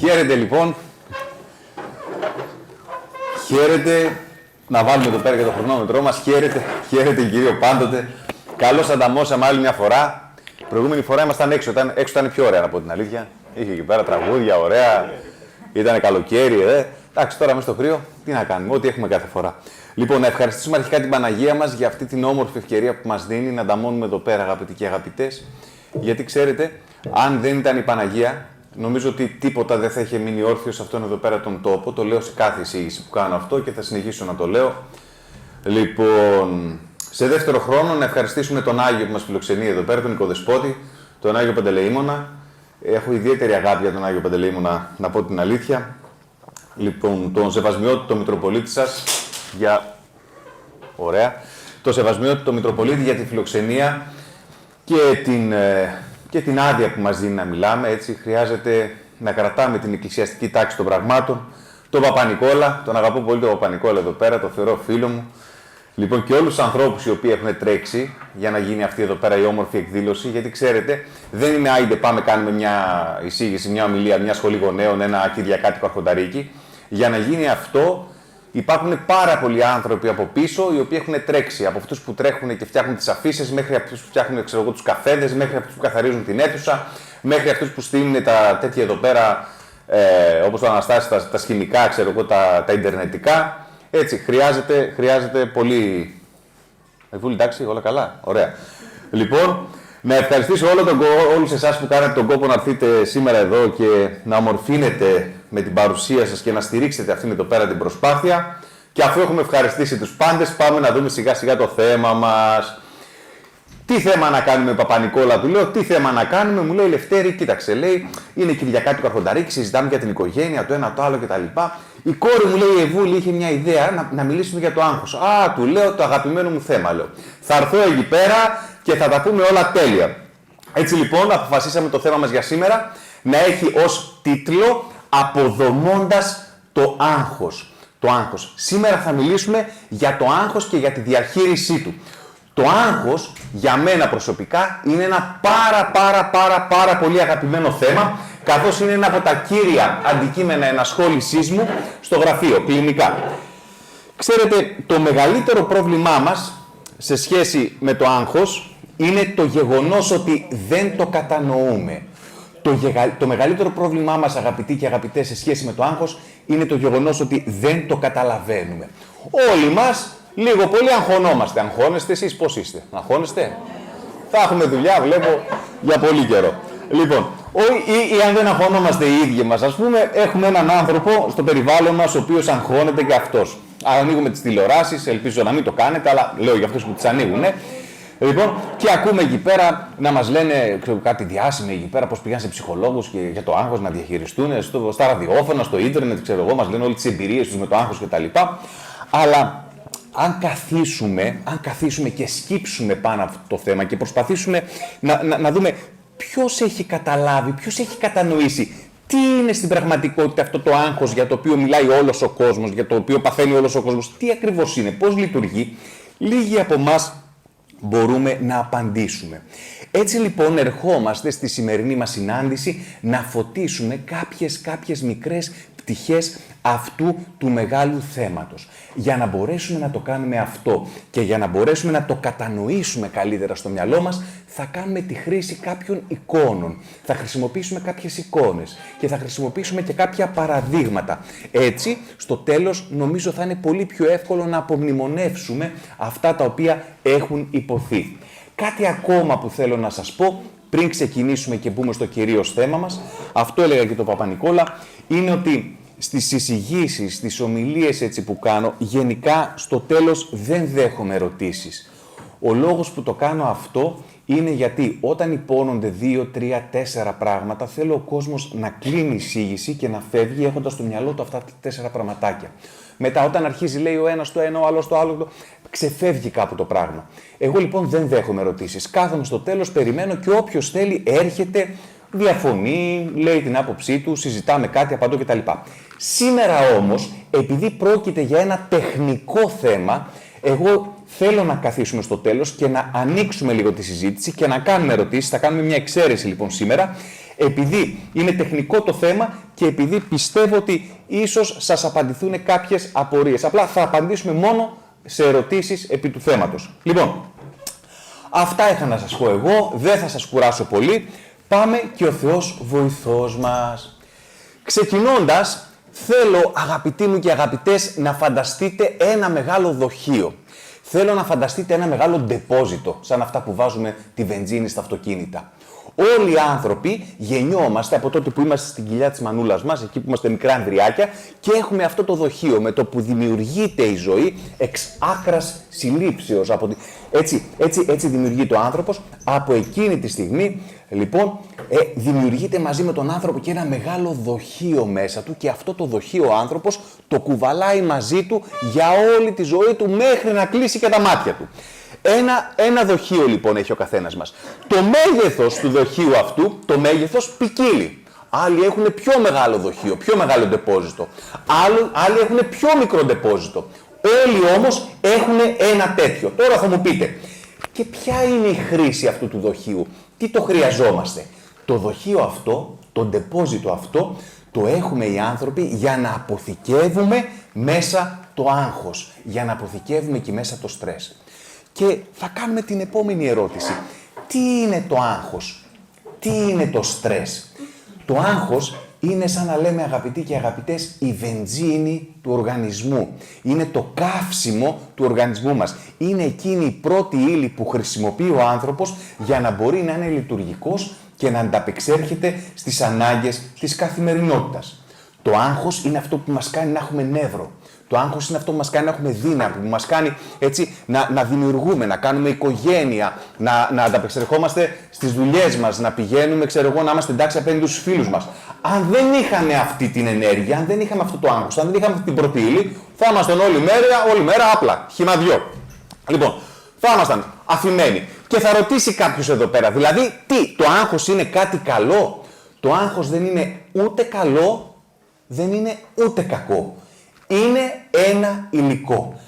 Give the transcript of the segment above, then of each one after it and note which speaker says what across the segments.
Speaker 1: Χαίρετε λοιπόν. Χαίρετε. Να βάλουμε εδώ πέρα και το χρονόμετρό μας. Χαίρετε κύριο πάντοτε. Καλώς ανταμώσαμε άλλη μια φορά. Προηγούμενη φορά ήμασταν έξω. Έξω ήταν πιο ωραία, να πω την αλήθεια. Είχε εκεί πέρα τραγούδια, ωραία. Ήταν καλοκαίρι, Εντάξει, τώρα μέσα στο κρύο, τι να κάνουμε, ό,τι έχουμε κάθε φορά. Λοιπόν, να ευχαριστήσουμε αρχικά την Παναγία μας για αυτή την όμορφη ευκαιρία που μας δίνει να ανταμώνουμε εδώ πέρα, αγαπητοί και αγαπητές. Γιατί ξέρετε, αν δεν ήταν η Παναγία, νομίζω ότι τίποτα δεν θα είχε μείνει όρθιο σε αυτόν εδώ πέρα τον τόπο. Το λέω σε κάθε εισήγηση που κάνω αυτό και θα συνεχίσω να το λέω. Λοιπόν, σε δεύτερο χρόνο να ευχαριστήσουμε τον Άγιο που μας φιλοξενεί εδώ πέρα, τον Οικοδεσπότη, τον Άγιο Παντελεήμονα. Έχω ιδιαίτερη αγάπη για τον Άγιο Παντελεήμονα, να πω την αλήθεια. Λοιπόν, τον Σεβασμιότατο Μητροπολίτη σας για... Ωραία. Το Σεβασμιότατο Μητροπολίτη για τη φιλοξενία και την άδεια που μας δίνει να μιλάμε. Έτσι, χρειάζεται να κρατάμε την εκκλησιαστική τάξη των πραγμάτων. Τον Παπα-Νικόλα, τον αγαπώ πολύ τον Παπα-Νικόλα εδώ πέρα, τον θεωρώ φίλο μου. Λοιπόν, και όλους τους ανθρώπους οι οποίοι έχουν τρέξει για να γίνει αυτή εδώ πέρα η όμορφη εκδήλωση, γιατί ξέρετε, δεν είναι άιντε πάμε κάνουμε μια εισήγηση, μια ομιλία, μια σχολή γονέων, ένα κυριακάτικο αρχονταρίκι. Για να γίνει αυτό, υπάρχουν πάρα πολλοί άνθρωποι από πίσω οι οποίοι έχουν τρέξει. Από αυτούς που τρέχουν και φτιάχνουν τις αφίσες, μέχρι αυτούς που φτιάχνουν τους καφέδες, μέχρι αυτούς που καθαρίζουν την αίθουσα, μέχρι αυτούς που στείλουν τα τέτοια εδώ πέρα, όπως το Αναστάση, τα σχημικά, τα ιντερνετικά. Έτσι, χρειάζεται πολύ... Βούλη, εντάξει, όλα καλά, ωραία. Λοιπόν, να ευχαριστήσω όλους εσάς που κάνατε τον κόπο να έρθετε σήμερα εδώ και να ομορφύνετε με την παρουσία σας και να στηρίξετε αυτήν εδώ πέρα την προσπάθεια. Και αφού έχουμε ευχαριστήσει τους πάντες, πάμε να δούμε σιγά σιγά το θέμα μας. Τι θέμα να κάνουμε, Παπα-Νικόλα, του λέω, τι θέμα να κάνουμε, μου λέει Λευτέρη, κοίταξε, λέει, είναι Κυριακάτικο αρχονταρίκι, συζητάμε για την οικογένεια, το ένα το άλλο κτλ. Η κόρη μου, λέει, η Εβούλη, είχε μια ιδέα να μιλήσουμε για το άγχος. Α, του λέω, το αγαπημένο μου θέμα, λέω. Θα έρθω εκεί πέρα και θα τα πούμε όλα τέλεια. Έτσι λοιπόν, αποφασίσαμε το θέμα μας για σήμερα να έχει ως τίτλο «Αποδομώντας το άγχος». Το άγχος. Σήμερα θα μιλήσουμε για το άγχος και για τη διαχείρισή του. Το άγχος, για μένα προσωπικά, είναι ένα πάρα πολύ αγαπημένο θέμα, καθώς είναι ένα από τα κύρια αντικείμενα ενασχόλησής μου στο γραφείο, κλινικά. Ξέρετε, το μεγαλύτερο πρόβλημά μας σε σχέση με το άγχος είναι το γεγονός ότι δεν το κατανοούμε. Το μεγαλύτερο πρόβλημά μας, αγαπητοί και αγαπητές, σε σχέση με το άγχος είναι το γεγονός ότι δεν το καταλαβαίνουμε. Όλοι μας λίγο πολύ αγχωνόμαστε. Αγχώνεστε εσείς, πώς είστε? Αγχώνεστε? Θα έχουμε δουλειά, βλέπω, για πολύ καιρό. Λοιπόν, ή αν δεν αγχωνόμαστε οι ίδιοι μας, ας πούμε, έχουμε έναν άνθρωπο στο περιβάλλον μας ο οποίος αγχώνεται και αυτός. Ανοίγουμε τις τηλεοράσεις, ελπίζω να μην το κάνετε, αλλά λέω για αυτούς που τις ανοίγουν. Λοιπόν, και ακούμε εκεί πέρα να μας λένε κάτι διάσημοι εκεί πέρα, πώς πήγαν σε ψυχολόγους και για το άγχος να διαχειριστούν, στα ραδιόφωνα, στο ίντερνετ, ξέρω εγώ, μας λένε όλες τις εμπειρίες τους με το άγχος κτλ. Αλλά αν καθίσουμε και σκύψουμε πάνω από αυτό το θέμα και προσπαθήσουμε να δούμε ποιος έχει καταλάβει, ποιος έχει κατανοήσει, τι είναι στην πραγματικότητα αυτό το άγχος για το οποίο μιλάει όλος ο κόσμος, για το οποίο παθαίνει όλος ο κόσμος, τι ακριβώς είναι, πώς λειτουργεί, λίγοι από εμάς μπορούμε να απαντήσουμε. Έτσι λοιπόν ερχόμαστε στη σημερινή μας συνάντηση να φωτίσουμε κάποιες μικρές πτυχές αυτού του μεγάλου θέματος. Για να μπορέσουμε να το κάνουμε αυτό και για να μπορέσουμε να το κατανοήσουμε καλύτερα στο μυαλό μας, θα κάνουμε τη χρήση κάποιων εικόνων. Θα χρησιμοποιήσουμε κάποιες εικόνες και θα χρησιμοποιήσουμε και κάποια παραδείγματα. Έτσι, στο τέλος, νομίζω θα είναι πολύ πιο εύκολο να απομνημονεύσουμε αυτά τα οποία έχουν υποθεί. Κάτι ακόμα που θέλω να σας πω, πριν ξεκινήσουμε και μπούμε στο κυρίως θέμα μας, αυτό έλεγα και τον Παπα-Νικόλα, είναι ότι στις εισηγήσεις, στις ομιλίες έτσι που κάνω, γενικά στο τέλος δεν δέχομαι ερωτήσεις. Ο λόγος που το κάνω αυτό είναι γιατί όταν υπόνονται 2, 3, 4 πράγματα, θέλω ο κόσμος να κλείνει εισήγηση και να φεύγει έχοντας στο μυαλό του αυτά τα 4 πραγματάκια. Μετά όταν αρχίζει λέει ο ένας το ένα, ο άλλος το άλλο, ξεφεύγει κάπου το πράγμα. Εγώ λοιπόν δεν δέχομαι ερωτήσεις. Κάθομαι στο τέλος, περιμένω και όποιος θέλει έρχεται, διαφωνεί, λέει την άποψή του, συζητάμε κάτι, απαντώ κτλ. Σήμερα όμως, επειδή πρόκειται για ένα τεχνικό θέμα, εγώ θέλω να καθίσουμε στο τέλος και να ανοίξουμε λίγο τη συζήτηση και να κάνουμε ερωτήσεις. Θα κάνουμε μια εξαίρεση λοιπόν σήμερα, επειδή είναι τεχνικό το θέμα και επειδή πιστεύω ότι ίσως σας απαντηθούν κάποιες απορίες. Απλά θα απαντήσουμε μόνο σε ερωτήσεις επί του θέματος. Λοιπόν, αυτά είχα να σας πω εγώ, δεν θα σας κουράσω πολύ. Πάμε και ο Θεός βοηθός μας. Ξεκινώντας, θέλω αγαπητοί μου και αγαπητές να φανταστείτε ένα μεγάλο δοχείο. Θέλω να φανταστείτε ένα μεγάλο ντεπόζιτο, σαν αυτά που βάζουμε τη βενζίνη στα αυτοκίνητα. Όλοι οι άνθρωποι γεννιόμαστε από τότε που είμαστε στην κοιλιά της μανούλας μας, εκεί που είμαστε μικρά ανδριάκια, και έχουμε αυτό το δοχείο με το που δημιουργείται η ζωή εξ άκρας συλλήψεως. Έτσι δημιουργείται ο άνθρωπος. Από εκείνη τη στιγμή, λοιπόν, δημιουργείται μαζί με τον άνθρωπο και ένα μεγάλο δοχείο μέσα του, και αυτό το δοχείο ο άνθρωπος το κουβαλάει μαζί του για όλη τη ζωή του μέχρι να κλείσει και τα μάτια του. Ένα δοχείο λοιπόν έχει ο καθένας μας. Το μέγεθος του δοχείου αυτού, το μέγεθος ποικίλει. Άλλοι έχουν πιο μεγάλο δοχείο, πιο μεγάλο ντεπόζιτο. Άλλοι έχουν πιο μικρό ντεπόζιτο. Όλοι όμως έχουν ένα τέτοιο. Τώρα θα μου πείτε, και ποια είναι η χρήση αυτού του δοχείου, τι το χρειαζόμαστε? Το δοχείο αυτό, το ντεπόζιτο αυτό, το έχουμε οι άνθρωποι για να αποθηκεύουμε μέσα το άγχος, για να αποθηκεύουμε εκεί μέσα το στρες. Και θα κάνουμε την επόμενη ερώτηση. Τι είναι το άγχος? Τι είναι το στρες? Το άγχος είναι, σαν να λέμε αγαπητοί και αγαπητές, η βενζίνη του οργανισμού. Είναι το καύσιμο του οργανισμού μας. Είναι εκείνη η πρώτη ύλη που χρησιμοποιεί ο άνθρωπος για να μπορεί να είναι λειτουργικός και να ανταπεξέρχεται στις ανάγκες της καθημερινότητας. Το άγχος είναι αυτό που μας κάνει να έχουμε νεύρο. Το άγχος είναι αυτό που μας κάνει να έχουμε δύναμη, που μας κάνει έτσι να δημιουργούμε, να κάνουμε οικογένεια, να ανταπεξερχόμαστε στις δουλειές μας, να πηγαίνουμε, να είμαστε εντάξει απέναντι στους φίλους μας. Αν δεν είχαμε αυτή την ενέργεια, αν δεν είχαμε αυτό το άγχος, αν δεν είχαμε αυτή την πρώτη ύλη, θα ήμασταν όλη μέρα άπλα, χυμαδιό. Λοιπόν, θα ήμασταν αφημένοι. Και θα ρωτήσει κάποιος εδώ πέρα, δηλαδή, το άγχος είναι κάτι καλό? Το άγχος δεν είναι ούτε καλό, δεν είναι ούτε κακό. Είναι ένα υλικό.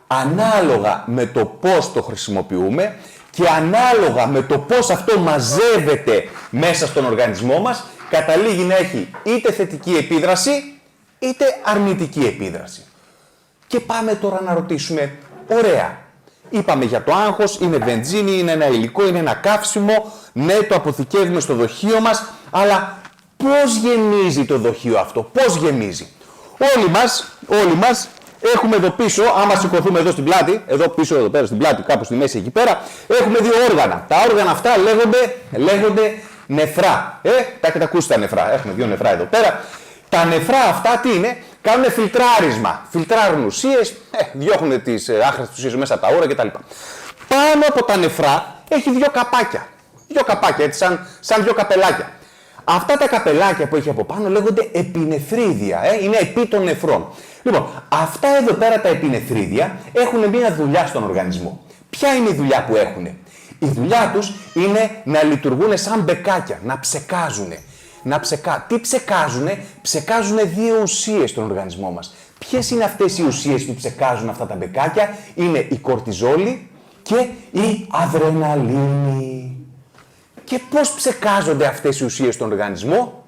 Speaker 1: Ανάλογα με το πώς το χρησιμοποιούμε και ανάλογα με το πώς αυτό μαζεύεται μέσα στον οργανισμό μας, καταλήγει να έχει είτε θετική επίδραση, είτε αρνητική επίδραση. Και πάμε τώρα να ρωτήσουμε, ωραία, είπαμε για το άγχος, είναι βενζίνη, είναι ένα υλικό, είναι ένα καύσιμο, ναι, το αποθηκεύουμε στο δοχείο μας, αλλά πώς γεμίζει το δοχείο αυτό, πώς γεμίζει? Όλοι μας έχουμε εδώ πίσω, άμα σηκωθούμε εδώ στην πλάτη, εδώ πίσω, εδώ πέρα στην πλάτη, κάπου στη μέση εκεί πέρα, έχουμε δύο όργανα. Τα όργανα αυτά λέγονται νεφρά. Τα έχετε ακούσει τα νεφρά, έχουμε δύο νεφρά εδώ πέρα. Τα νεφρά αυτά τι είναι? Κάνουν φιλτράρισμα. Φιλτράρουν ουσίες, διώχνουν τις άχρηστες ουσίες μέσα από τα όρα κτλ. Πάνω από τα νεφρά έχει δύο καπάκια. Δύο καπάκια, έτσι σαν δύο καπελάκια. Αυτά τα καπελάκια που έχει από πάνω λέγονται επινεφρίδια, είναι επί των νεφρών. Λοιπόν, αυτά εδώ πέρα τα επινεφρίδια έχουν μια δουλειά στον οργανισμό. Ποια είναι η δουλειά που έχουν? Η δουλειά τους είναι να λειτουργούν σαν μπεκάκια, να ψεκάζουν. Τι ψεκάζουνε? Ψεκάζουνε δύο ουσίες στον οργανισμό μας. Ποιες είναι αυτές οι ουσίες που ψεκάζουν αυτά τα μπεκάκια? Είναι η κορτιζόλη και η αδρεναλίνη. Και πώς ψεκάζονται αυτές οι ουσίες στον οργανισμό?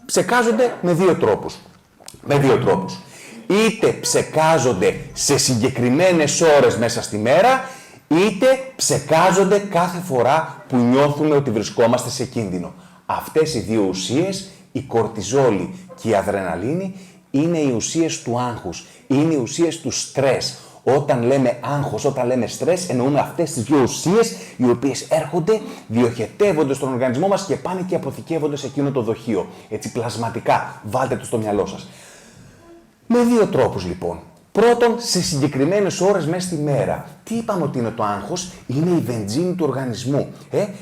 Speaker 1: Ψεκάζονται με δύο τρόπους. Είτε ψεκάζονται σε συγκεκριμένες ώρες μέσα στη μέρα, είτε ψεκάζονται κάθε φορά που νιώθουμε ότι βρισκόμαστε σε κίνδυνο. Αυτές οι δύο ουσίες, η κορτιζόλη και η αδρεναλίνη, είναι οι ουσίες του άγχους, είναι οι ουσίες του στρες. Όταν λέμε άγχος, όταν λέμε στρες, εννοούμε αυτές τις δύο ουσίες, οι οποίες έρχονται, διοχετεύονται στον οργανισμό μας και πάνε και αποθηκεύονται σε εκείνο το δοχείο. Έτσι πλασματικά, βάλτε το στο μυαλό σας. Με δύο τρόπους λοιπόν. Πρώτον, σε συγκεκριμένες ώρες μέσα στη μέρα. Τι είπαμε ότι είναι το άγχος? Είναι η βενζίνη του οργανισμού.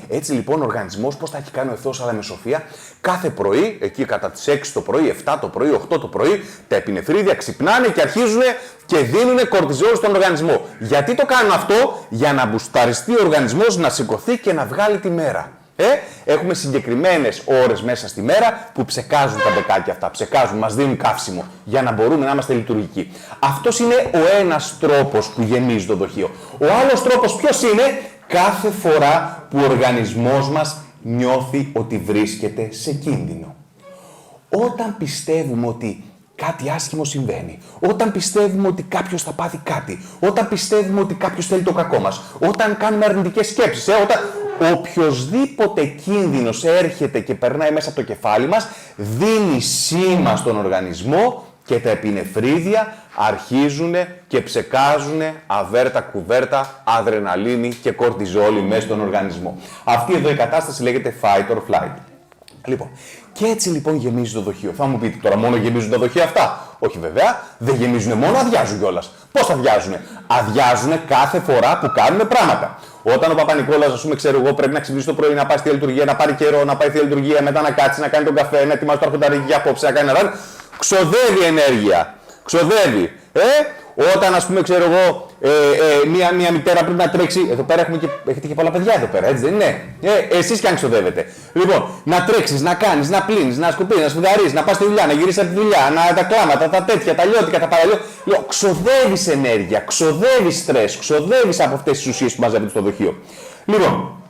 Speaker 1: Έτσι λοιπόν ο οργανισμός, πώς τα έχει κάνει ο Θεός αλλά με σοφία, κάθε πρωί, εκεί κατά τις 6 το πρωί, 7 το πρωί, 8 το πρωί, τα επινεφρίδια ξυπνάνε και αρχίζουν και δίνουν κορτιζόλ στον οργανισμό. Γιατί το κάνουν αυτό? Για να μπουσταριστεί ο οργανισμός, να σηκωθεί και να βγάλει τη μέρα. Έχουμε συγκεκριμένες ώρες μέσα στη μέρα που ψεκάζουν τα μπεκάκια αυτά, ψεκάζουν, μας δίνουν καύσιμο για να μπορούμε να είμαστε λειτουργικοί. Αυτός είναι ο ένας τρόπος που γεμίζει το δοχείο. Ο άλλος τρόπος ποιος είναι? Κάθε φορά που ο οργανισμός μας νιώθει ότι βρίσκεται σε κίνδυνο. Όταν πιστεύουμε ότι κάτι άσχημο συμβαίνει, όταν πιστεύουμε ότι κάποιος θα πάθει κάτι, όταν πιστεύουμε ότι κάποιος θέλει το κακό μας, όταν κάνουμε αρνητικές σκέψεις, όταν οποιοσδήποτε κίνδυνος έρχεται και περνάει μέσα από το κεφάλι μας, δίνει σήμα στον οργανισμό και τα επινεφρίδια αρχίζουν και ψεκάζουν αβέρτα κουβέρτα, αδρεναλίνη και κορτιζόλη μέσα στον οργανισμό. Αυτή εδώ η κατάσταση λέγεται fight or flight. Λοιπόν, και έτσι λοιπόν γεμίζει το δοχείο. Θα μου πείτε τώρα, μόνο γεμίζουν τα δοχεία αυτά? Όχι βέβαια, δεν γεμίζουν μόνο, αδειάζουν κιόλας. Πώς αδειάζουν? Αδειάζουν κάθε φορά που κάνουν πράγματα. Όταν ο Παπα-Νικόλαος, ας πούμε, ξέρω εγώ, πρέπει να ξυπνήσει το πρωί, να πάει στη λειτουργία, να πάρει καιρό, να πάει στη λειτουργία, μετά να κάτσει, να κάνει τον καφέ, να ετοιμάσει το αρχονταρίκι για απόψε, να κάνει ένα ράδι, ξοδεύει ενέργεια. Ξοδεύει. Όταν, ας πούμε, ξέρω εγώ, μια μητέρα πρέπει να τρέξει. Εδώ πέρα έχετε και πολλά παιδιά εδώ πέρα, έτσι δεν είναι? Εσείς κι αν ξοδεύετε. Λοιπόν, να τρέξεις, να κάνεις, να πλύνεις, να σκουπίσεις, να σφουγγαρίσεις, να πας στη δουλειά, να γυρίσεις από τη δουλειά, τα κλάματα, τα τέτοια, τα λιώτικα, τα παραλιώτικα. Ξοδεύεις ενέργεια, ξοδεύεις στρες, ξοδεύεις από αυτές τις ουσίες που μαζεύετε στο δοχείο. Λοιπόν,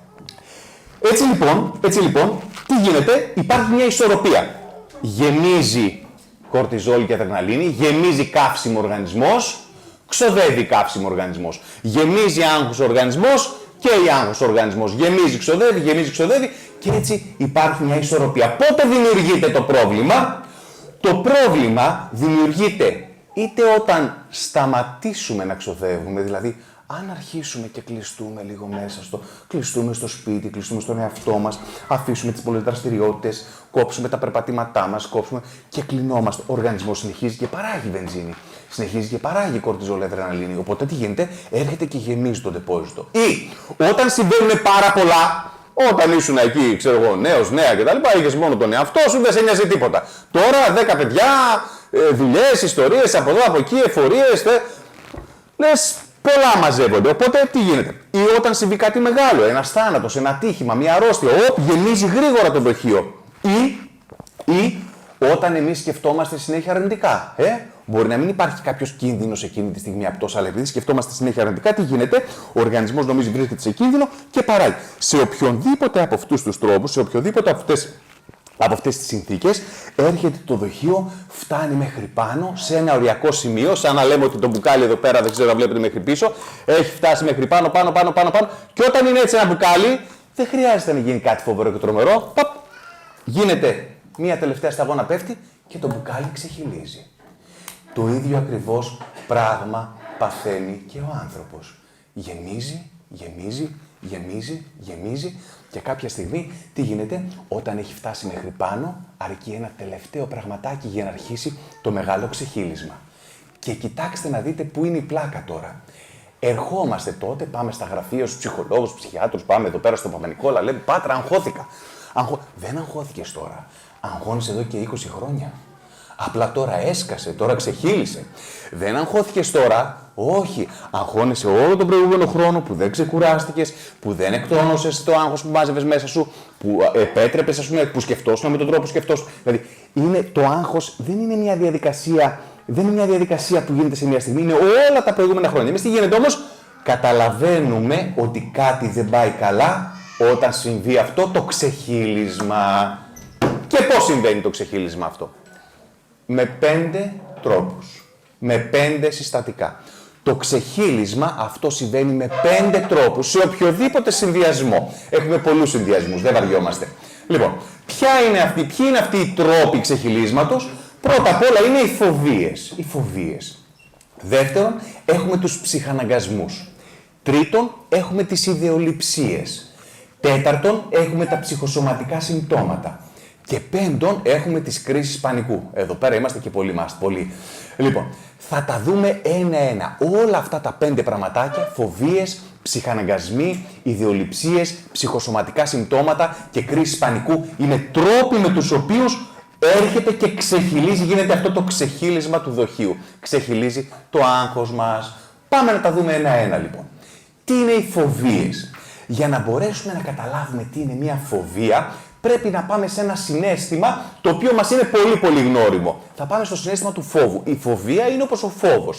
Speaker 1: έτσι λοιπόν, τι γίνεται? Υπάρχει μια ισορροπία. Γεμίζει κορτιζόλη και αδρεναλίνη, γεμίζει καύσιμο οργανισμός, ξοδεύει καύσιμο οργανισμός. Γεμίζει άγχος οργανισμός και άγχος οργανισμός. Γεμίζει, ξοδεύει και έτσι υπάρχει μια ισορροπία. Πότε δημιουργείται το πρόβλημα? Το πρόβλημα δημιουργείται είτε όταν σταματήσουμε να ξοδεύουμε, δηλαδή αν αρχίσουμε και κλειστούμε λίγο μέσα κλειστούμε στο σπίτι, κλειστούμε στον εαυτό μας, αφήσουμε τις πολλές δραστηριότητες, κόψουμε τα περπατήματά μας, κόψουμε και κλεινόμαστε. Ο οργανισμός συνεχίζει και παράγει βενζίνη, συνεχίζει και παράγει κορτιζόλη, αδρεναλίνη. Οπότε τι γίνεται? Έρχεται και γεμίζει το ντεπόζιτο. Ή όταν συμβαίνουν πάρα πολλά, όταν ήσουν εκεί, ξέρω εγώ, νέος, νέα κτλ., είχες μόνο τον εαυτό σου, δεν σε νοιάζει τίποτα. Τώρα 10 παιδιά, δουλειές, ιστορίες από εδώ, από εκεί, εφορίες, λες. Πολλά μαζεύονται. Οπότε τι γίνεται? Ή όταν συμβεί κάτι μεγάλο, ένας θάνατος, ένα ατύχημα, μια αρρώστια, γεμίζει γρήγορα το δοχείο. Ή όταν εμείς σκεφτόμαστε συνέχεια αρνητικά. Μπορεί να μην υπάρχει κάποιος κίνδυνος εκείνη τη στιγμή απτός, αλλά επειδή σκεφτόμαστε συνέχεια αρνητικά, τι γίνεται? Ο οργανισμός νομίζει βρίσκεται σε κίνδυνο και παράγει. Σε οποιονδήποτε από αυτούς τους τρόπους, σε οποιοδήποτε από αυτές τις συνθήκες, έρχεται το δοχείο, φτάνει μέχρι πάνω, σε ένα οριακό σημείο, σαν να λέμε ότι το μπουκάλι εδώ πέρα, δεν ξέρω να βλέπετε μέχρι πίσω, έχει φτάσει μέχρι πάνω, και όταν είναι έτσι ένα μπουκάλι, δεν χρειάζεται να γίνει κάτι φοβερό και τρομερό, γίνεται μία τελευταία σταγόνα, πέφτει και το μπουκάλι ξεχυλίζει. Το ίδιο ακριβώς πράγμα παθαίνει και ο άνθρωπος. Γεμίζει και κάποια στιγμή τι γίνεται? Όταν έχει φτάσει μέχρι πάνω, αρκεί ένα τελευταίο πραγματάκι για να αρχίσει το μεγάλο ξεχύλισμα. Και κοιτάξτε να δείτε πού είναι η πλάκα τώρα. Ερχόμαστε τότε, πάμε στα γραφεία στους ψυχολόγους, ψυχιάτρους, πάμε εδώ πέρα στον Παπα-Νικόλα, λέμε «Πάτρα, αγχώθηκα». Δεν αγχώθηκες τώρα. Αγχώνεσαι εδώ και 20 χρόνια. Απλά τώρα έσκασε, τώρα ξεχύλισε. Δεν αγχώθηκες τώρα. Όχι. Αγχώνεσαι όλο τον προηγούμενο χρόνο που δεν ξεκουράστηκες, που δεν εκτόνωσες το άγχος που μάζευες μέσα σου, που επέτρεπες, ας πούμε, που σκεφτόσουν με τον τρόπο που σκεφτόσουν. Δηλαδή, το άγχος δεν είναι μια διαδικασία που γίνεται σε μια στιγμή, είναι όλα τα προηγούμενα χρόνια. Εμείς τι γίνεται όμως? Καταλαβαίνουμε ότι κάτι δεν πάει καλά όταν συμβεί αυτό το ξεχύλισμα. Και πώς συμβαίνει το ξεχύλισμα αυτό? Με 5 τρόπους, με 5 συστατικά. Το ξεχύλισμα αυτό συμβαίνει με 5 τρόπους, σε οποιοδήποτε συνδυασμό. Έχουμε πολλούς συνδυασμούς, δεν βαριόμαστε. Λοιπόν, ποιοι είναι αυτοί οι τρόποι ξεχυλίσματος? Πρώτα απ' όλα είναι οι φοβίες. Δεύτερον, έχουμε τους ψυχαναγκασμούς. Τρίτον, έχουμε τις ιδεολειψίες. Τέταρτον, έχουμε τα ψυχοσωματικά συμπτώματα. Και πέμπτον, έχουμε τις κρίσεις πανικού. Εδώ πέρα είμαστε και πολλοί. Λοιπόν, θα τα δούμε ένα-ένα. Όλα αυτά τα 5 πραγματάκια, φοβίες, ψυχαναγκασμοί, ιδεολειψίες, ψυχοσωματικά συμπτώματα και κρίσεις πανικού, είναι τρόποι με τους οποίους έρχεται και ξεχυλίζει, γίνεται αυτό το ξεχύλισμα του δοχείου. Ξεχυλίζει το άγχος μας. Πάμε να τα δούμε ένα-ένα λοιπόν. Τι είναι οι φοβίες? Για να μπορέσουμε να καταλάβουμε τι είναι μια φοβία, πρέπει να πάμε σε ένα συναίσθημα το οποίο μας είναι πολύ γνώριμο. Θα πάμε στο συναίσθημα του φόβου. Η φοβία είναι όπως ο φόβος.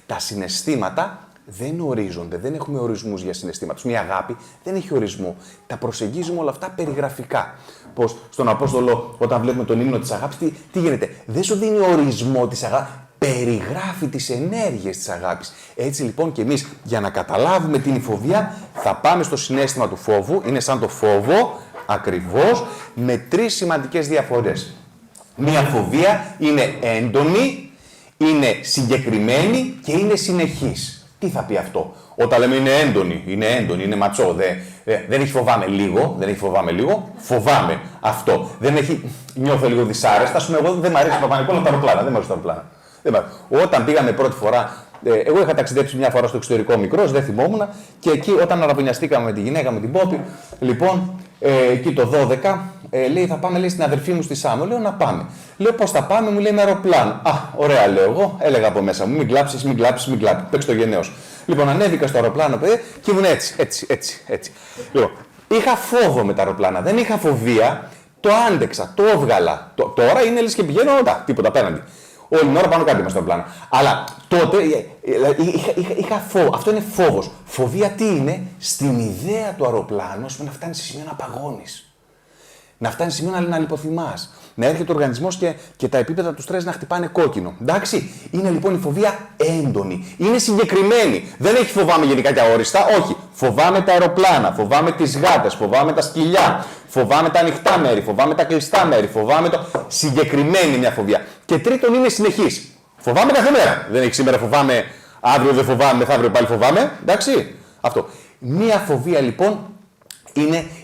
Speaker 1: Τα συναισθήματα δεν ορίζονται, δεν έχουμε ορισμούς για συναισθήματα. Μια αγάπη δεν έχει ορισμό. Τα προσεγγίζουμε όλα αυτά περιγραφικά. Πως στον Απόστολο, όταν βλέπουμε τον ύμνο της αγάπης, τι γίνεται. Δεν σου δίνει ορισμό της αγάπης, περιγράφει τις ενέργειες της αγάπης. Έτσι λοιπόν και εμείς, για να καταλάβουμε την φοβία, θα πάμε στο συναίσθημα του φόβου. Είναι σαν το φόβο, ακριβώς, με 3 σημαντικές διαφορές. Μια φοβία είναι έντονη, είναι συγκεκριμένη και είναι συνεχής. Τι θα πει αυτό? Όταν λέμε είναι έντονη, είναι ματσό, δεν έχει φοβάμαι λίγο, φοβάμαι αυτό. Δεν έχει, νιώθω λίγο δυσάρεστα, ας πούμε, εγώ δεν μ' αρέσει το Παπα-Νικόλαο τα αεροπλάνα, δεν μ' αρέσει τα αεροπλάνα. Όταν πήγαμε πρώτη φορά, εγώ είχα ταξιδέψει μια φορά στο εξωτερικό μικρός, δεν θυμόμουν, και εκεί όταν αραβωνιαστήκαμε με τη γυναίκα, με την Πόπη, λοιπόν, εκεί το 12, λέει θα πάμε, λέει, στην αδερφή μου στη Σάμο. Λέω να πάμε. Λέω πώς θα πάμε, μου λέει με αεροπλάνο. Α, ωραία, λέω εγώ, έλεγα από μέσα μου, μην κλάψεις, παίξε το γενναίος. Λοιπόν, ανέβηκα στο αεροπλάνο, παιδί, και ήμουν έτσι. Λοιπόν, είχα φόβο με τα αεροπλάνα, δεν είχα φοβία, το άντεξα, το έβγαλα. Τώρα είναι λες και πηγαίνω, τίποτα απέναντι. Όλη την ώρα πάνω κάτω είμαστε στο πλάνο. Αλλά τότε είχα φόβο. Αυτό είναι φόβος. Φοβία τι είναι? Στην ιδέα του αεροπλάνου, να φτάνει σε σημείο να παγώνεις. Να φτάνει σε σημείο να λιποθυμάς. Να έρχεται ο οργανισμός και τα επίπεδα του στρες να χτυπάνε κόκκινο. Εντάξει. Είναι λοιπόν η φοβία έντονη. Είναι συγκεκριμένη. Δεν έχει φοβάμαι γενικά και αόριστα. Όχι. Φοβάμαι τα αεροπλάνα, φοβάμαι τις γάτες, φοβάμαι τα σκυλιά, φοβάμαι τα ανοιχτά μέρη, φοβάμαι τα κλειστά μέρη, φοβάμαι το. Συγκεκριμένη μια φοβία. Και τρίτον είναι συνεχής. Φοβάμαι κάθε μέρα. Δεν έχει σήμερα φοβάμαι, αύριο δεν φοβάμαι, μεθαύριο πάλι φοβάμαι. Εντάξει. Αυτό. Μια φοβία λοιπόν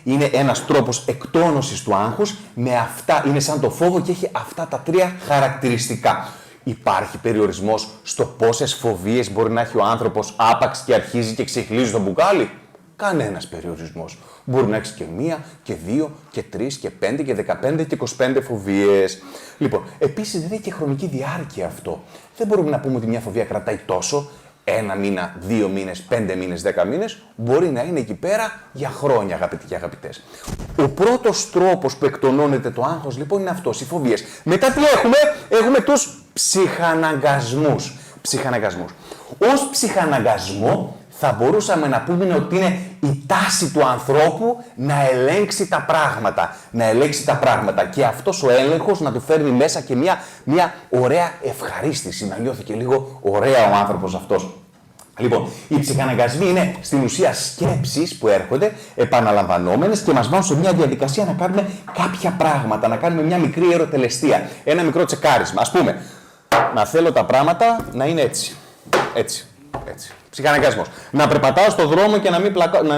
Speaker 1: είναι ένας τρόπος εκτόνωσης του άγχους, με αυτά, είναι σαν το φόβο και έχει αυτά τα 3 χαρακτηριστικά. Υπάρχει περιορισμός στο πόσες φοβίες μπορεί να έχει ο άνθρωπος άπαξ και αρχίζει και ξεχυλίζει το μπουκάλι? Κανένας περιορισμός. Μπορεί να έχεις και 1 και 2 και 3 και 5 και 15 και 25 φοβίες. Λοιπόν, επίσης δεν έχει και χρονική διάρκεια αυτό. Δεν μπορούμε να πούμε ότι μια φοβία κρατάει τόσο. 1 μήνα, 2 μήνες, 5 μήνες, 10 μήνες, μπορεί να είναι εκεί πέρα για χρόνια, αγαπητοί και αγαπητές. Ο πρώτος τρόπος που εκτονώνεται το άγχος, λοιπόν, είναι αυτός, οι φοβίες. Μετά τι έχουμε? Έχουμε τους ψυχαναγκασμούς. Ως ψυχαναγκασμό θα μπορούσαμε να πούμε ότι είναι η τάση του ανθρώπου να ελέγξει τα πράγματα. Και αυτός ο έλεγχος να του φέρνει μέσα και μια ωραία ευχαρίστηση, να νιώθει και λίγο ωραία ο άνθρωπος αυτός. Λοιπόν, οι ψυχαναγκασμοί είναι στην ουσία σκέψεις που έρχονται επαναλαμβανόμενες και μας βάζουν σε μια διαδικασία να κάνουμε κάποια πράγματα, να κάνουμε μια μικρή ερωτελεστία, ένα μικρό τσεκάρισμα. Ας πούμε, να θέλω τα πράγματα να είναι έτσι. Ψυχαναγκασμός. Να περπατάω στον δρόμο και να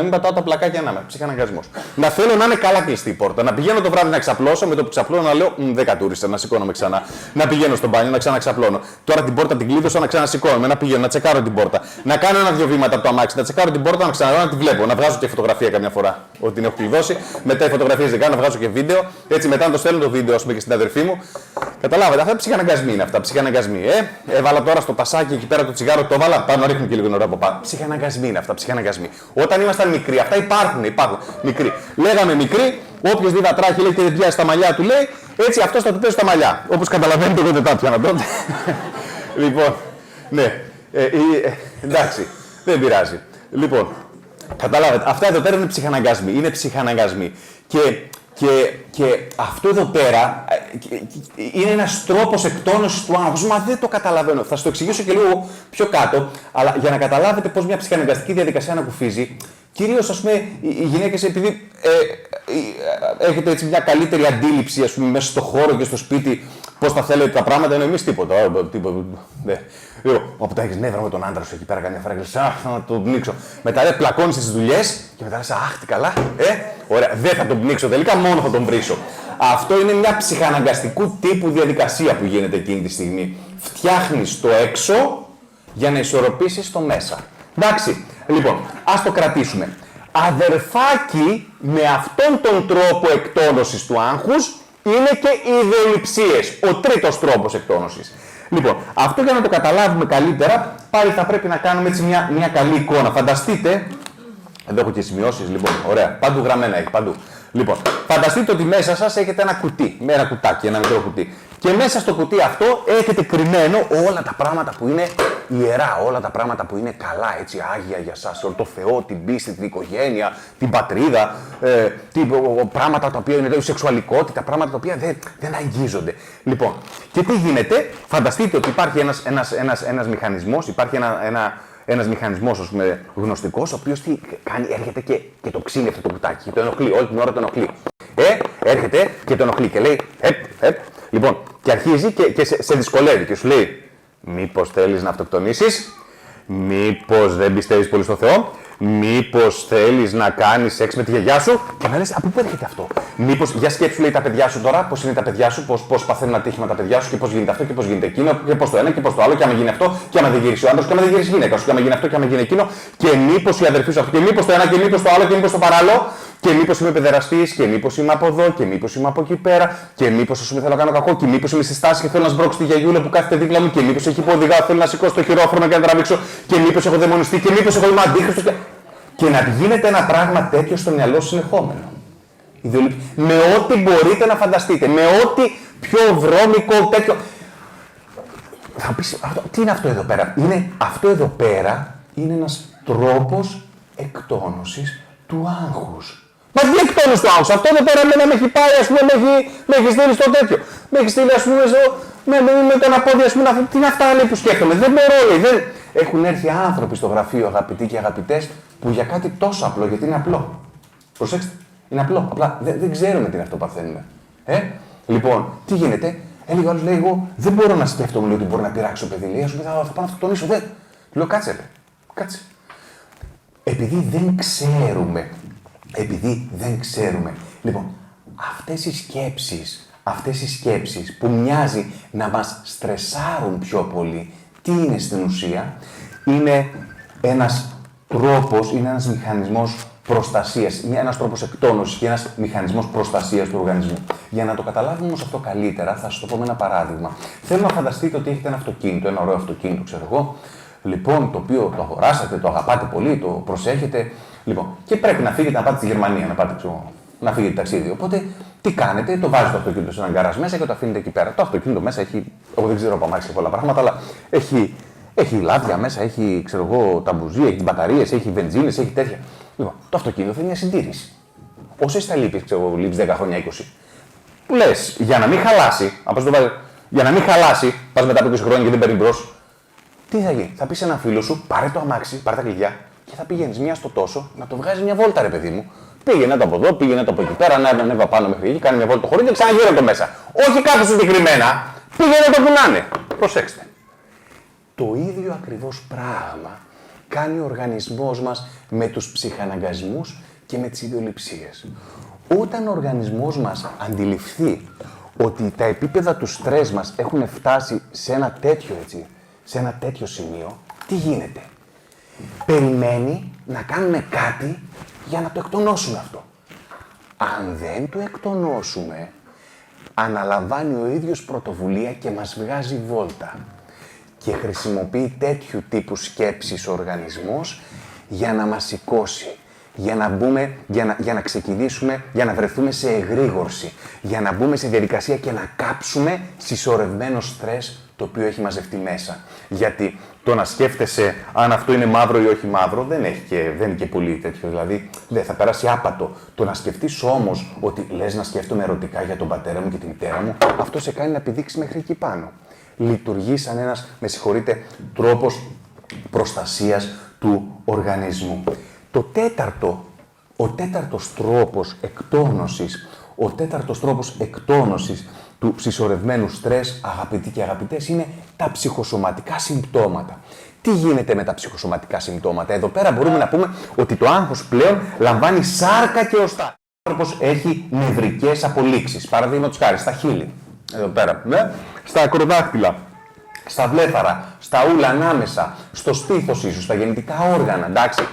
Speaker 1: μην πατάω τα πλακάκια να είμαι. Ψυχαναγκασμός. Να θέλω να είναι καλά κλειστή η πόρτα. Να πηγαίνω το βράδυ να ξαπλώσω, με το που ξαπλώνω να λέω δεν κατούρισα, να σηκώνομαι ξανά. Να πηγαίνω στο μπάνιο, να ξαναξαπλώνω. Τώρα την πόρτα την κλείδωσα, να ξανασηκώνομαι, να πηγαίνω, να τσεκάρω την πόρτα. Να κάνω 1-2 βήματα από το αμάξι, να τσεκάρω την πόρτα, να ξαναδώ να τη βλέπω. Να βγάζω και φωτογραφία καμιά φορά ότι την έχω κλειδώσει. Μετά οι φωτογραφίες δεν κάνω, να βγάζω και βίντεο. Έτσι μετά να το στέλνω το βίντεο, ας πούμε, και στην αδερφή μου. Καταλάβατε, αυτά ψυχαναγκασμοί είναι αυτά. Ψυχαναγκασμοί. Έβαλα τώρα στο πασάκι εκεί πέρα το τσιγάρο, το έβαλα πάνω, ρίχνω και λίγο νερό από πάνω. Ψυχαναγκασμοί είναι αυτά. Ψυχαναγκασμοί. Όταν ήμασταν μικροί, αυτά υπάρχουν. Μικροί. Λέγαμε μικροί, όποιος δει δατράχη λέει και δεν πιάσει τα μαλλιά του λέει, έτσι αυτό θα του πέσει τα μαλλιά. Όπως καταλαβαίνετε, εγώ δεν τα πιάνα τότε. Λοιπόν, ναι. Εντάξει, δεν πειράζει. Λοιπόν, καταλάβετε, αυτά εδώ πέρα είναι ψυχαναγκασμοί. Είναι ψυχαναγκασμοί. Και αυτό εδώ πέρα είναι ένας τρόπος εκτόνωσης του άγχους. Μα δεν το καταλαβαίνω. Θα σας το εξηγήσω και λίγο πιο κάτω, αλλά για να καταλάβετε πώς μια ψυχαναγκαστική διαδικασία ανακουφίζει. Κυρίως, ας πούμε, οι γυναίκες, επειδή έχετε έτσι μια καλύτερη αντίληψη, ας πούμε, μέσα στο χώρο και στο σπίτι, πώς τα θέλετε τα πράγματα, ενώ εμείς τίποτα. Όπου τα έχεις νεύρα με τον άντρα σου εκεί πέρα, καμιά φορά και λες, να τον πνίξω. Μετά πλακώνεις τις δουλειές και μετά λες, αχ, τι καλά, ωραία, δεν θα τον πνίξω τελικά, μόνο θα τον βρίσω. Αυτό είναι μια ψυχαναγκαστικού τύπου διαδικασία που γίνεται εκείνη τη στιγμή. Φτιάχνεις το έξω για να ισορροπήσεις το μέσα. Εντάξει, λοιπόν, ας το κρατήσουμε. Αδερφάκι, με αυτόν τον τρόπο εκτόνωσης του άγχους είναι και οι ιδεολειψίες, ο τρίτος τρόπος εκτόνωσης. Λοιπόν, αυτό για να το καταλάβουμε καλύτερα, πάλι θα πρέπει να κάνουμε έτσι μια καλή εικόνα. Φανταστείτε, εδώ έχω και σημειώσεις, λοιπόν, ωραία, παντού γραμμένα έχει, παντού. Λοιπόν, φανταστείτε ότι μέσα σας έχετε ένα κουτί, με ένα κουτάκι, ένα μικρό κουτί. Και μέσα στο κουτί αυτό έχετε κρυμμένο όλα τα πράγματα που είναι ιερά, όλα τα πράγματα που είναι καλά, έτσι, άγια για σας, το Θεό, την πίστη, την οικογένεια, την πατρίδα, πράγματα τα οποία είναι η σεξουαλικότητα, πράγματα τα οποία δεν αγγίζονται. Λοιπόν, και τι γίνεται, φανταστείτε ότι υπάρχει ένας μηχανισμός, υπάρχει ένας μηχανισμός, ας πούμε, γνωστικός, ο οποίος τι κάνει, έρχεται και το ξύνει αυτό το κουτάκι, και το ενοχλεί, όλη την ώρα το ενοχλεί. Έρχεται και το ενοχλεί και λέει, λοιπόν, και αρχίζει και σε δυσκολεύει και σου λέει, μήπως θέλεις να αυτοκτονήσεις, μήπως δεν πιστεύεις πολύ στο Θεό, μήπως θέλεις να κάνεις σεξ με τη γιαγιά σου, και να λες, από πού έρχεται αυτό. Μήπως, για σκέψου, λέει, τα παιδιά σου τώρα, πώς είναι τα παιδιά σου, πώς παθαίνουν ατύχημα τα παιδιά σου και πώς γίνεται αυτό και πώς γίνεται εκείνο και πώς το ένα και πώς το άλλο, και άμα γίνει αυτό, και άμα δεν γυρίσει ο άντρας, και άμα δεν γυρίσει η γυναίκα σου, και άμα γίνει αυτό, και άμα γίνει εκείνο, και μήπως η αδερφή σου αυτό, και μήπως το ένα, και μήπως το άλλο, και μήπως το παράλληλο, και μήπως είμαι παιδεραστής, και μήπως είμαι από εδώ, και μήπως είμαι από εκεί πέρα, και μήπως ας πούμε θέλω να κάνω κακό, και μήπως είμαι στη στάση και θέλω να σμπρώξω τη γιαγιούλα που κάθεται δίπλα μου, και μήπως έχει υποδηγά, θέλω να σηκώσω το χειρόφρονο και να τραβήξω, και μήπως έχω δαιμονιστεί, και μήπως εγώ είμαι αντίχριστος. Και να γίνεται ένα πράγμα τέτοιο στο μυαλό συνεχόμενο. Με ό,τι μπορείτε να φανταστείτε, με ό,τι πιο βρώμικο τέτοιο. Θα πεις, τι είναι αυτό εδώ πέρα. Αυτό εδώ πέρα είναι ένας τρόπος εκτόνωσης του άγχους. Μα τι εκτόνωση του άγχους, αυτό εδώ πέρα με έχει πάει, ας πούμε, με έχει στείλει στο τέτοιο. Με έχει στείλει, ας πούμε, με τον απόδειο, ας πούμε, τι είναι αυτά λέει, που σκέφτομαι. Δεν μπορώ, λέει, Έχουν έρθει άνθρωποι στο γραφείο, αγαπητοί και αγαπητές, που για κάτι τόσο απλό, γιατί είναι απλό. Προσέξτε, είναι απλό. Απλά δεν ξέρουμε τι είναι αυτό που παθαίνουμε. Λοιπόν, τι γίνεται, έλεγε ο άλλος, λέει, εγώ δεν μπορώ να σκέφτομαι ότι μπορεί να πειράξω παιδί. Λέει, θα πάω να αυτοκτονήσω. Δεν. Λέω, κάτσε. Επειδή δεν ξέρουμε. Λοιπόν, αυτές οι σκέψεις που μοιάζει να μας στρεσάρουν πιο πολύ, τι είναι στην ουσία, είναι ένας τρόπος, είναι ένας μηχανισμός προστασίας, είναι ένας τρόπος εκτόνωσης και ένας μηχανισμός προστασίας του οργανισμού. Για να το καταλάβουμε όμως αυτό καλύτερα, θα σας το πω με ένα παράδειγμα. Θέλω να φανταστείτε ότι έχετε ένα αυτοκίνητο, ένα ωραίο αυτοκίνητο, ξέρω εγώ, λοιπόν, το οποίο το αγοράσατε, το αγαπάτε πολύ, το προσέχετε, λοιπόν, και πρέπει να φύγετε να πάτε στη Γερμανία, να φύγετε ταξίδι. Οπότε, τι κάνετε, το βάζετε το αυτοκίνητο σε έναν γκαράζ μέσα και το αφήνετε εκεί πέρα. Το αυτοκίνητο μέσα έχει, εγώ δεν ξέρω από αμάξι πολλά πράγματα, αλλά έχει λάδια μέσα, έχει, ξέρω εγώ, τα μπουζί, έχει μπαταρίες, έχει βενζίνες, έχει τέτοια. Λοιπόν, το αυτοκίνητο θέλει μια συντήρηση. Όσες θα λείπεις, ξέρω εγώ, λείπεις 10 χρόνια, 20. Που λες, για να μην χαλάσει, πας μετά από 20 χρόνια και δεν παίρνει μπρος, τι θα γίνει, θα πεις σε έναν φίλο σου, πάρε το αμάξι, πάρε τα κλειδιά και θα πηγαίνεις μία στο τόσο να το βγάζει μια βόλτα, ρε παιδί μου. Πήγαινε το από εδώ, πήγαινε το από εκεί πέρα, να ανέβα πάνω μέχρι εκεί, κάνει μια βόλτα το χωρί και ξαναγύρω το μέσα. Όχι κάπου συγκεκριμένα, πήγαινε το που να είναι. Προσέξτε. Το ίδιο ακριβώς πράγμα κάνει ο οργανισμός μας με τους ψυχαναγκασμούς και με τις ιδιοληψίες. Όταν ο οργανισμός μας αντιληφθεί ότι τα επίπεδα του στρες μας έχουν φτάσει σε ένα τέτοιο σημείο, τι γίνεται. Περιμένει να κάνουμε κάτι για να το εκτονώσουμε αυτό. Αν δεν το εκτονώσουμε, αναλαμβάνει ο ίδιος πρωτοβουλία και μας βγάζει βόλτα. Και χρησιμοποιεί τέτοιου τύπου σκέψεις ο οργανισμός για να μας σηκώσει, για να ξεκινήσουμε, για να βρεθούμε σε εγρήγορση, για να μπούμε σε διαδικασία και να κάψουμε συσσωρευμένο στρες το οποίο έχει μαζευτεί μέσα. Γιατί το να σκέφτεσαι αν αυτό είναι μαύρο ή όχι μαύρο δεν είναι και πολύ τέτοιο. Δηλαδή δεν θα περάσει άπατο. Το να σκεφτείς όμως ότι λες να σκέφτομαι ερωτικά για τον πατέρα μου και τη μητέρα μου, αυτό σε κάνει να πηδήξεις μέχρι εκεί πάνω. Λειτουργεί σαν ένας, τρόπος προστασίας του οργανισμού. Ο τέταρτος τρόπος εκτόνωσης του συσσωρευμένου στρες, αγαπητοί και αγαπητές, είναι τα ψυχοσωματικά συμπτώματα. Τι γίνεται με τα ψυχοσωματικά συμπτώματα? Εδώ πέρα μπορούμε να πούμε ότι το άγχος πλέον λαμβάνει σάρκα και οστά. Ο άνθρωπος έχει νευρικές απολύξεις, παραδείγματος χάρη στα χείλη, εδώ πέρα, στα ακροδάχτυλα, στα βλέφαρα, στα ούλα ανάμεσα, στο στήθος ίσως, στα γεννητικά όργανα, εντάξει.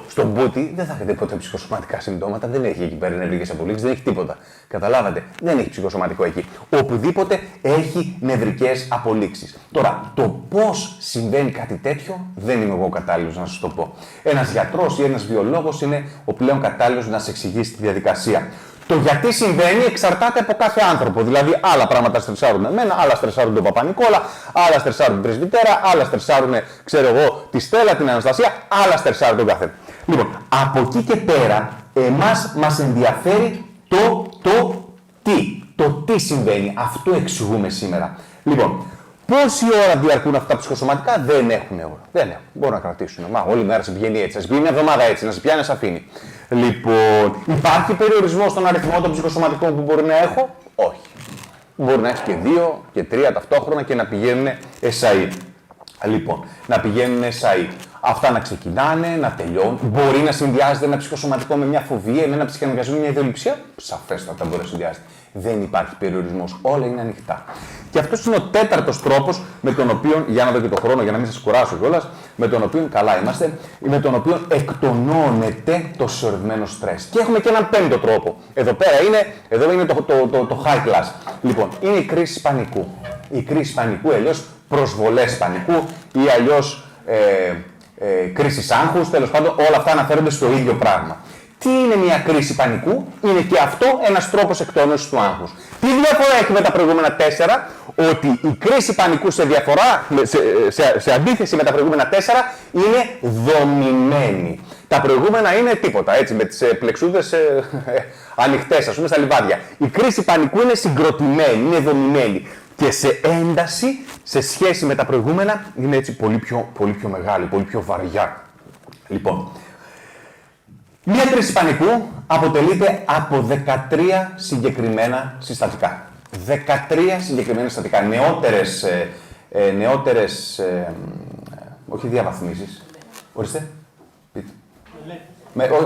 Speaker 1: Στο μπούτι δεν θα έχετε ποτέ ψυχοσωματικά συμπτώματα, δεν έχει εκεί πέρα νευρικές απολύξεις, δεν έχει τίποτα. Καταλάβατε, δεν έχει ψυχοσωματικό εκεί. Οπουδήποτε έχει νευρικές απολύξεις. Τώρα, το πώς συμβαίνει κάτι τέτοιο δεν είμαι εγώ κατάλληλος να σας το πω. Ένας γιατρός ή ένας βιολόγος είναι ο πλέον κατάλληλος να σας εξηγήσει τη διαδικασία. Το γιατί συμβαίνει εξαρτάται από κάθε άνθρωπο. Δηλαδή, άλλα πράγματα στρεσάρουν εμένα, άλλα στρεσάρουν τον Παπα-Νικόλα, άλλα στρεσάρουν την πρεσβυτέρα, άλλα στρεσάρουν, ξέρω εγώ, τη Στέλλα, την Αναστασία, άλλα στρεσάρουν τον καθένα. Λοιπόν, από εκεί και πέρα, εμάς μας ενδιαφέρει το τι. Το τι συμβαίνει. Αυτό εξηγούμε σήμερα. Λοιπόν, πόση ώρα διαρκούν αυτά τα ψυχοσωματικά, δεν έχουν ώρα. Δεν έχουν. Μπορούν να κρατήσουν. Μα όλη μέρα σε πηγαίνει έτσι. Να σε πηγαίνει μια εβδομάδα έτσι. Να σε πιάνει, να σε αφήνει. Λοιπόν, υπάρχει περιορισμό στον αριθμό των ψυχοσωματικών που μπορεί να έχω? Όχι. Μπορεί να έχει και 2 και 3 ταυτόχρονα και να πηγαίνουν SAE. Λοιπόν, να πηγαίνουν SAE. Αυτά να ξεκινάνε, να τελειώνουν. Μπορεί να συνδυάζεται ένα ψυχοσωματικό με μια φοβία, με ένα ψυχαναγκασμό, μια ιδεολειψία. Σαφέστατα μπορεί να συνδυάζεται. Δεν υπάρχει περιορισμός. Όλα είναι ανοιχτά. Και αυτός είναι ο 4ος τρόπος με τον οποίο, για να δω και το χρόνο, για να μην σας κουράσω κιόλας, με τον οποίο, καλά είμαστε, με τον οποίο εκτονώνεται το συσσωρευμένο στρες. Και έχουμε και έναν 5ο τρόπο. Εδώ είναι το high class. Λοιπόν, είναι η κρίση πανικού. Η κρίση πανικού, αλλιώς προσβολές πανικού ή αλλιώς κρίση άγχους, τέλος πάντων, όλα αυτά αναφέρονται στο ίδιο πράγμα. Τι είναι μια κρίση πανικού? Είναι και αυτό ένας τρόπος εκτόνωσης του άγχους. Τι διαφορά έχει με τα προηγούμενα 4? Ότι η κρίση πανικού σε αντίθεση με τα προηγούμενα 4 είναι δομημένη. Τα προηγούμενα είναι τίποτα, έτσι, με τις πλεξούδες ανοιχτές, ας πούμε, στα λιβάδια. Η κρίση πανικού είναι συγκροτημένη, είναι δομημένη. Και σε ένταση, σε σχέση με τα προηγούμενα, είναι έτσι πολύ πιο μεγάλη, πολύ πιο βαριά. Λοιπόν, μια κρίση πανικού αποτελείται από 13 συγκεκριμένα συστατικά. 13 συγκεκριμένα συστατικά. Νεότερες όχι διαβαθμίσεις. Ορίστε.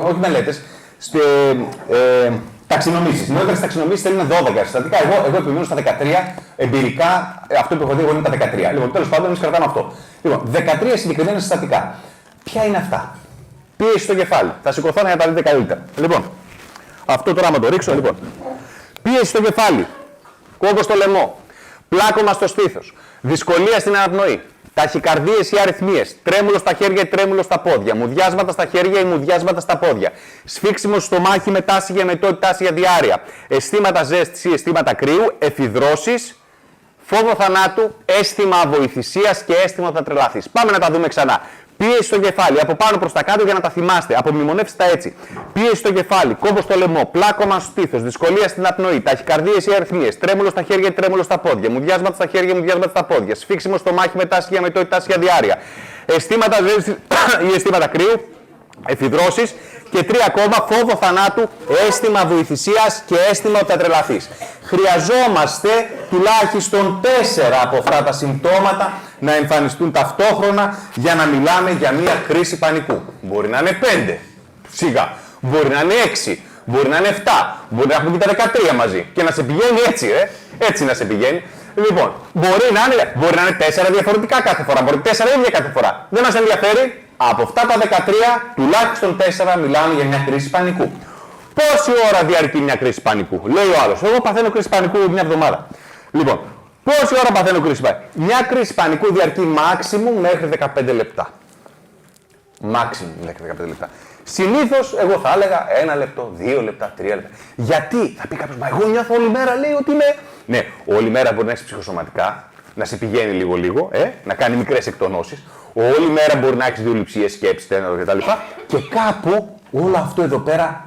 Speaker 1: Όχι μελέτες. Ταξινομήσεις. Νεότερες ταξινομήσεις θέλουν 12 συστατικά. Εγώ επιμένω στα 13. Εμπειρικά, αυτό που έχω δει εγώ είναι τα 13. Λοιπόν, τέλος πάντων, εμείς κρατάμε αυτό. Λοιπόν, 13 συγκεκριμένα συστατικά. Ποια είναι αυτά? Πίεση στο κεφάλι. Θα σηκωθώ για να τα δείτε καλύτερα. Λοιπόν, αυτό τώρα να το ρίξω. Λοιπόν, πίεση στο κεφάλι. Κόκκο στο λαιμό. Πλάκωμα στο στήθος. Δυσκολία στην αναπνοή. Ταχυκαρδίες ή αρρυθμίες. Τρέμουλο στα χέρια ή τρέμουλο στα πόδια. Μουδιάσματα στα χέρια ή μουδιάσματα στα πόδια. Σφίξιμο στο μάχη με τάση για μετότητα, τάση για διάρρεια. Αισθήματα ζέστης ή αισθήματα κρύου. Εφιδρώσεις. Φόβο θανάτου. Αίσθημα αβοηθησίας και αίσθημα ότι θα τρελαθείς. Πάμε να τα δούμε ξανά. Πίεση στο κεφάλι, από πάνω προς τα κάτω για να τα θυμάστε. Απομνημονεύστε τα έτσι. Πίεση στο κεφάλι, κόμπο στο λαιμό, πλάκωμα στο στήθος, δυσκολία στην απνοή, ταχυκαρδίες ή αρρυθμίες, τρέμουλο στα χέρια ή τρέμουλο στα πόδια, μουδιάσματα στα χέρια ή μουδιάσματα στα πόδια, σφίξιμο στο μάχη με τάση για μετότητα, τάση για διάρρεια, αισθήματα ζέστη ή αισθήματα κρύου, εφιδρώσεις και 3 ακόμα, φόβο θανάτου, αίσθημα βοηθησίας και αίσθημα ότι θα τρελαθείς. Χρειαζόμαστε τουλάχιστον 4 από αυτά τα συμπτώματα να εμφανιστούν ταυτόχρονα για να μιλάμε για μια κρίση πανικού. Μπορεί να είναι 5, σιγά. Μπορεί να είναι 6, μπορεί να είναι 7, μπορεί να έχουμε και τα 13 μαζί. Και να σε πηγαίνει έτσι, έτσι να σε πηγαίνει. Λοιπόν, μπορεί να είναι 4 διαφορετικά κάθε φορά, μπορεί 4 ίδια κάθε φορά. Δεν μας ενδιαφέρει. Από αυτά τα 13, τουλάχιστον 4 μιλάμε για μια κρίση πανικού. Πόση ώρα διαρκεί μια κρίση πανικού? Λέει ο άλλος. Εγώ παθαίνω κρίση πανικού μια εβδομάδα. Λοιπόν, πόση ώρα παθαίνω κρίση πανικού? Μια κρίση πανικού διαρκεί maximum μέχρι 15 λεπτά. Maximum μέχρι 15 λεπτά. Συνήθως, εγώ θα έλεγα 1 λεπτό, 2 λεπτά, 3 λεπτά. Γιατί? Θα πει κάποιος, μα εγώ νιώθω όλη μέρα, λέει ότι είμαι. Ναι, όλη μέρα μπορεί να έχει ψυχοσωματικά, να σε πηγαίνει λίγο-λίγο, να κάνει μικρές εκτονώσεις. Όλη μέρα μπορεί να έχει ιδεολειψίες, σκέψεις, κτλ. Και κάπου όλο αυτό εδώ πέρα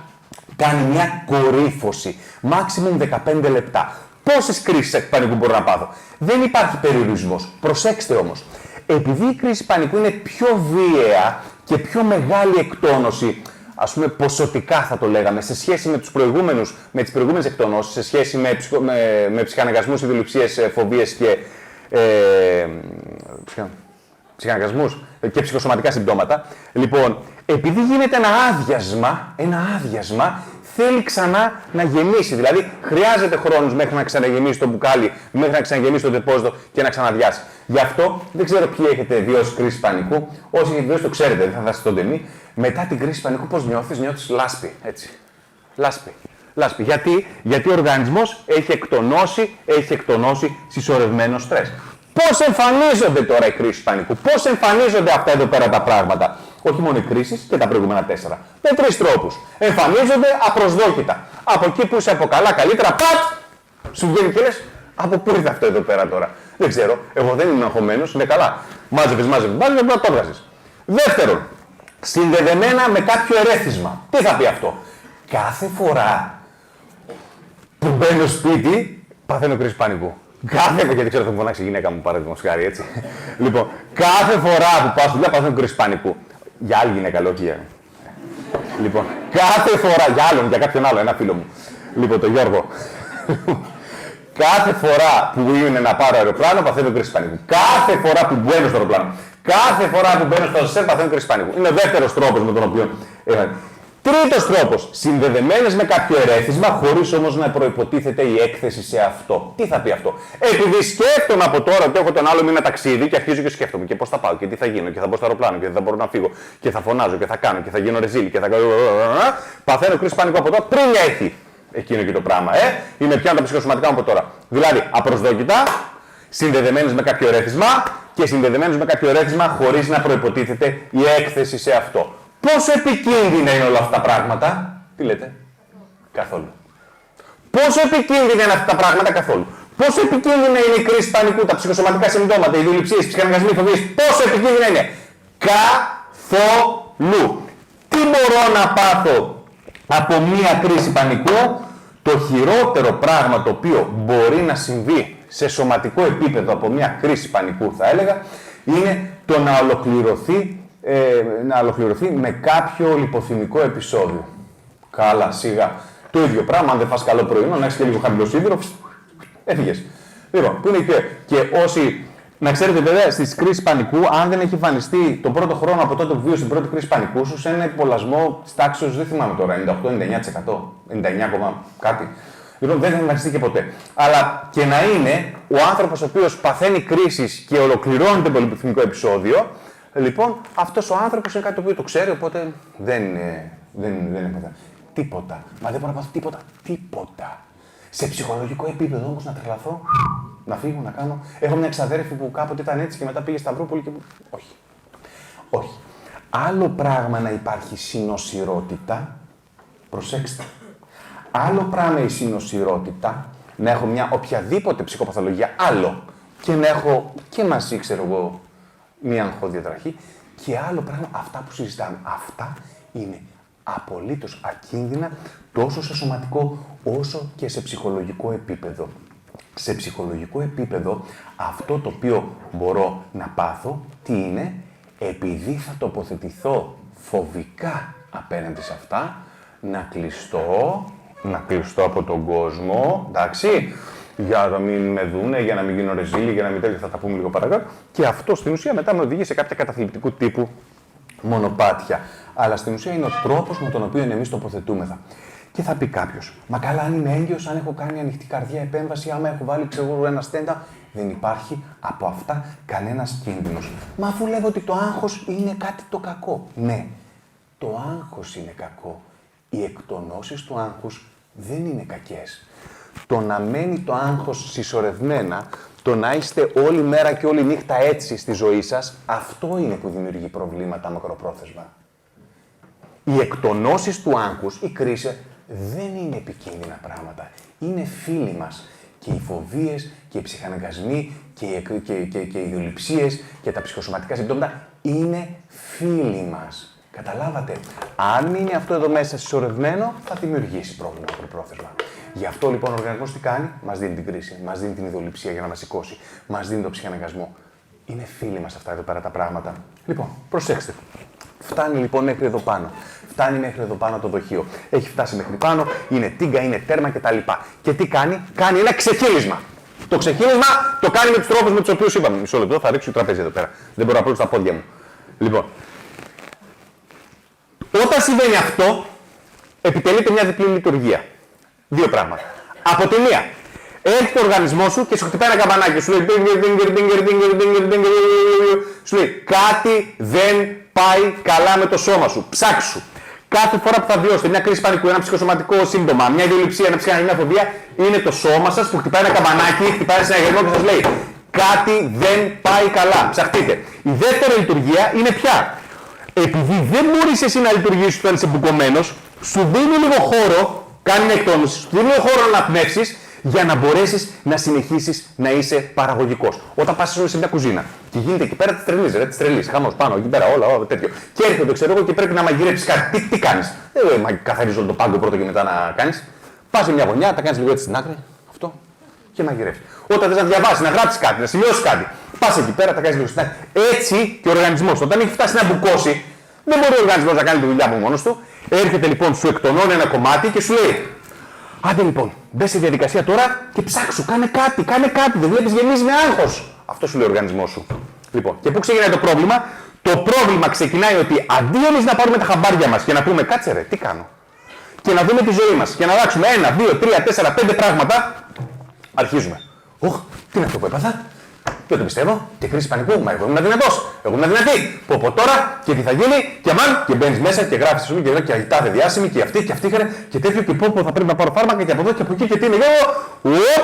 Speaker 1: κάνει μια κορύφωση. Maximum 15 λεπτά. Πόσες κρίσεις πανικού μπορώ να πάθω? Δεν υπάρχει περιορισμός. Προσέξτε όμως. Επειδή η κρίση πανικού είναι πιο βίαια και πιο μεγάλη εκτόνωση, ας πούμε ποσοτικά θα το λέγαμε, σε σχέση με τις προηγούμενες εκτονώσεις, σε σχέση με ψυχαναγκασμούς, ιδεολειψίες, φοβίες και ψυχαναγκασμούς και ψυχοσωματικά συμπτώματα. Λοιπόν, επειδή γίνεται ένα άδειασμα, θέλει ξανά να γεμίσει. Δηλαδή, χρειάζεται χρόνος μέχρι να ξαναγεμίσει το μπουκάλι, μέχρι να ξαναγεμίσει το τεπόζιτο και να ξαναδιάσει. Γι' αυτό δεν ξέρω ποιοι έχετε βιώσει κρίση πανικού. Όσοι έχετε βιώσει το ξέρετε, δεν θα δάσετε τον ταινί. Μετά την κρίση πανικού, πώς νιώθεις? Νιώθεις λάσπη. Έτσι. Λάσπη. Γιατί ο οργανισμός έχει εκτονώσει συσσωρευμένο στρες. Πώς εμφανίζονται τώρα οι κρίσεις πανικού? Πώς εμφανίζονται αυτά εδώ πέρα τα πράγματα? Όχι μόνο οι κρίσεις και τα προηγούμενα 4. Με 3 τρόπους. Εμφανίζονται απροσδόκητα. Από εκεί που είσαι από καλά, καλύτερα, σου βγαίνει και λες, από πού ήρθε αυτό εδώ πέρα τώρα. Δεν ξέρω, εγώ δεν ήμουν αγχωμένος, είναι καλά. Μάζευες, πρέπει να το έβγαζες. Δεύτερον, συνδεδεμένα με κάποιο ερέθισμα. Τι θα πει αυτό? Κάθε φορά που μπαίνω σπίτι, παθαίνω κρίση πανικού. Γιατί ξέρω θα μου φωνάξει η γυναίκα μου, παραδείγματος χάρη, έτσι. Λοιπόν, κάθε φορά που πάω στη δουλειά, παθαίνω κρίση πανικού. Για άλλη γυναίκα, λέω, όχι. Λοιπόν, κάθε φορά, για κάποιον άλλο, ένα φίλο μου. Λοιπόν, τον Γιώργο. Κάθε φορά που είναι να πάρω αεροπλάνο, παθαίνω κρίση πανικού. Κάθε φορά που μπαίνω στο αεροπλάνο. Κάθε φορά που μπαίνω στο ασcenseur, παθαίνω κρίση πανικού. Είναι ο δεύτερος τρόπος με τον οποίο. Τρίτος τρόπος. Συνδεδεμένες με κάποιο ερέθισμα, χωρίς όμως να προϋποτίθεται η έκθεση σε αυτό. Τι θα πει αυτό? Επειδή σκέφτομαι από τώρα ότι έχω τον άλλο μήνα ταξίδι και αρχίζω και σκέφτομαι και πώς θα πάω και τι θα γίνω και θα μπω στο αεροπλάνο και δεν θα μπορώ να φύγω και θα φωνάζω και θα κάνω και θα γίνω ρεζίλι και θα κάνω. Παθαίνω κρίση πανικού από τώρα πριν έρθει εκείνο και το πράγμα. Είναι πιάνω τα ψυχοσωματικά μου από τώρα. Δηλαδή, απροσδόκητα, συνδεδεμένες με κάποιο ερέθισμα και συνδεδεμένες με κάποιο ερέθισμα χωρίς να προϋποτίθεται η έκθεση σε αυτό. Πόσο επικίνδυνα είναι όλα αυτά τα πράγματα? Τι λέτε? Καθόλου. Πόσο επικίνδυνα είναι αυτά τα πράγματα? Καθόλου. Πόσο επικίνδυνα είναι η κρίση πανικού, τα ψυχοσωματικά συμπτώματα, οι δηληψίες, οι ψυχαναγκασμοί, οι φοβίες? Πόσο επικίνδυνα είναι? Καθόλου. Τι μπορώ να πάθω από μία κρίση πανικού? Το χειρότερο πράγμα το οποίο μπορεί να συμβεί σε σωματικό επίπεδο από μία κρίση πανικού, θα έλεγα, είναι το να ολοκληρωθεί με κάποιο λιποθυμικό επεισόδιο. Καλά, σιγά. Το ίδιο πράγμα, αν δεν φας καλό πρωινό, να έχεις και λίγο χαμηλό σίδηρο, έφυγες. Λοιπόν, που είναι και όσοι, να ξέρετε βέβαια, στις κρίσεις πανικού, αν δεν έχει εμφανιστεί τον πρώτο χρόνο από τότε που βίωσε την πρώτη κρίση πανικού σου, σε ένα υπολασμό της τάξης, δεν θυμάμαι τώρα, 98-99%, 99, κάτι. Λοιπόν, δεν θα εμφανιστεί και ποτέ. Αλλά και να είναι ο άνθρωπος ο οποίος παθαίνει κρίσεις και ολοκληρώνεται το λιποθυμικό επεισόδιο, λοιπόν, αυτός ο άνθρωπος είναι κάτι το οποίο το ξέρει, οπότε δεν είναι τίποτα. Μα δεν μπορώ να πάθω τίποτα. Σε ψυχολογικό επίπεδο όμως να τρελαθώ, να φύγω, να κάνω. Έχω μια εξαδέρφη που κάποτε ήταν έτσι και μετά πήγε Σταυρούπολη και. Όχι. Άλλο πράγμα να υπάρχει συνοσηρότητα. Προσέξτε. Άλλο πράγμα η συνοσηρότητα, να έχω μια οποιαδήποτε ψυχοπαθολογία, άλλο. Και να έχω και μαζί, ξέρω εγώ, μία αγχώδιατραχή. Και άλλο πράγμα, αυτά που συζητάμε. Αυτά είναι απολύτως ακίνδυνα τόσο σε σωματικό όσο και σε ψυχολογικό επίπεδο. Σε ψυχολογικό επίπεδο, αυτό το οποίο μπορώ να πάθω, τι είναι? Επειδή θα τοποθετηθώ φοβικά απέναντι σε αυτά, να κλειστώ από τον κόσμο, εντάξει, για να μην με δούνε, για να μην γίνω ρεζίλι, για να μην τέτοια, θα τα πούμε λίγο παρακάτω. Και αυτό στην ουσία μετά με οδηγεί σε κάποια καταθλιπτικού τύπου μονοπάτια. Αλλά στην ουσία είναι ο τρόπος με τον οποίο εμείς τοποθετούμεθα. Και θα πει κάποιος, μα καλά, αν είμαι έγκυος, αν έχω κάνει ανοιχτή καρδιά επέμβαση, άμα έχω βάλει ξέρω ένα στέντα, δεν υπάρχει από αυτά κανένας κίνδυνος. Μα αφού λέω ότι το άγχος είναι κάτι το κακό. Ναι, το άγχος είναι κακό. Οι εκτονώσεις του άγχους δεν είναι κακές. Το να μένει το άγχος συσσωρευμένα, το να είστε όλη μέρα και όλη νύχτα έτσι στη ζωή σας, αυτό είναι που δημιουργεί προβλήματα μακροπρόθεσμα. Οι εκτονώσεις του άγχους, η κρίση, δεν είναι επικίνδυνα πράγματα. Είναι φίλοι μας. Και οι φοβίες και οι ψυχαναγκασμοί και οι ιδεολειψίες και τα ψυχοσωματικά συμπτώματα είναι φίλοι μας. Καταλάβατε. Αν είναι αυτό εδώ μέσα συσσωρευμένο, θα δημιουργήσει πρόβλημα μακροπρόθεσμα. Γι' αυτό λοιπόν ο οργανισμός τι κάνει? Μας δίνει την κρίση, μας δίνει την ιδεολειψία για να μας σηκώσει, μας δίνει τον ψυχαναγκασμό. Είναι φίλοι μας αυτά εδώ πέρα τα πράγματα. Λοιπόν, προσέξτε. Φτάνει λοιπόν μέχρι εδώ πάνω. Φτάνει μέχρι εδώ πάνω το δοχείο. Έχει φτάσει μέχρι πάνω, είναι τίγκα, είναι τέρμα κτλ. Και τι κάνει? Κάνει ένα ξεχύλισμα. Το ξεχύλισμα το κάνει με τους τρόπους με τους οποίους είπαμε. Μισό λεπτό, θα ρίξω το τραπέζι εδώ πέρα. Δεν μπορώ να πλώσω τα πόδια μου. Λοιπόν, όταν συμβαίνει αυτό, επιτελείται μια διπλή λειτουργία. Δύο πράγματα. Από τη μία, έρχεται ο οργανισμός σου και σου χτυπάει ένα καμπανάκι. Σου λέει, σου λέει κάτι δεν πάει καλά με το σώμα σου. Ψάξου. Κάθε φορά που θα βιώσετε μια κρίση πανικού, ένα ψυχοσωματικό σύμπτωμα, μια ιδεολειψία, ένα ψυχαναγκασμό, μια φοβία, είναι το σώμα σας που χτυπάει ένα καμπανάκι, χτυπάει ένα συναγερμό και σας λέει κάτι δεν πάει καλά. Ψαχτείτε. Η δεύτερη λειτουργία είναι ποια?
Speaker 2: επειδή δεν μπορείς εσύ να λειτουργήσεις όταν είσαι μπουκωμένος, σου δίνει λίγο χώρο, κάνει μια εκτόνωση, σου δίνει λίγο χώρο να αναπνεύσεις για να μπορέσεις να συνεχίσεις να είσαι παραγωγικός. Όταν πας σε μια κουζίνα και γίνεται εκεί πέρα τη τρελής, χαμός πάνω, εκεί πέρα όλα τέτοιο. Και έρχεται, ξέρω εγώ, και πρέπει να μαγειρέψεις κάτι. Τι κάνεις? Δεν καθαρίζεις όλο το πάγκο πρώτο και μετά να κάνεις. Πας σε μια γωνιά, τα κάνεις λίγο έτσι στην άκρη, αυτό, και μαγειρεύεις. Όταν θες να διαβάσεις, να γράψεις κάτι, να σημειώσεις κάτι, πας εκεί πέρα, τα κάνεις λίγο στην άκρη. Έτσι και ο οργανισμός, όταν έχει φτάσει να μπουκώσει, δεν μπορεί ο οργανισμός να κάνει τη δουλειά από μόνος του. Έρχεται λοιπόν, σου εκτονώνει ένα κομμάτι και σου λέει: άντε λοιπόν, μπες σε διαδικασία τώρα και ψάξου, κάνε κάτι. Δεν βλέπεις, γεμίζει με άγχος. Αυτό σου λέει ο οργανισμός σου. Λοιπόν, και πού ξεκινάει το πρόβλημα? Το πρόβλημα ξεκινάει ότι αντί εμείς να πάρουμε τα χαμπάρια μας και να πούμε κάτσε ρε, τι κάνω, και να δούμε τη ζωή μας και να αλλάξουμε 1, 2, 3, 4, 5 πράγματα, αρχίζουμε. Τι είναι αυτό που έπαθα? Δεν το πιστεύω, και κρίση πανικού. Μα εγώ ήμουν δυνατός, εγώ ήμουν δυνατή. Πω τώρα και τι θα γίνει, και αμάν, και μπαίνεις μέσα και γράφεις σου και η τάδε διάσημη και αυτή είχαν και τέτοιο και πω θα πρέπει να πάρω φάρμακα και από εδώ και από εκεί και τι είναι εγώ.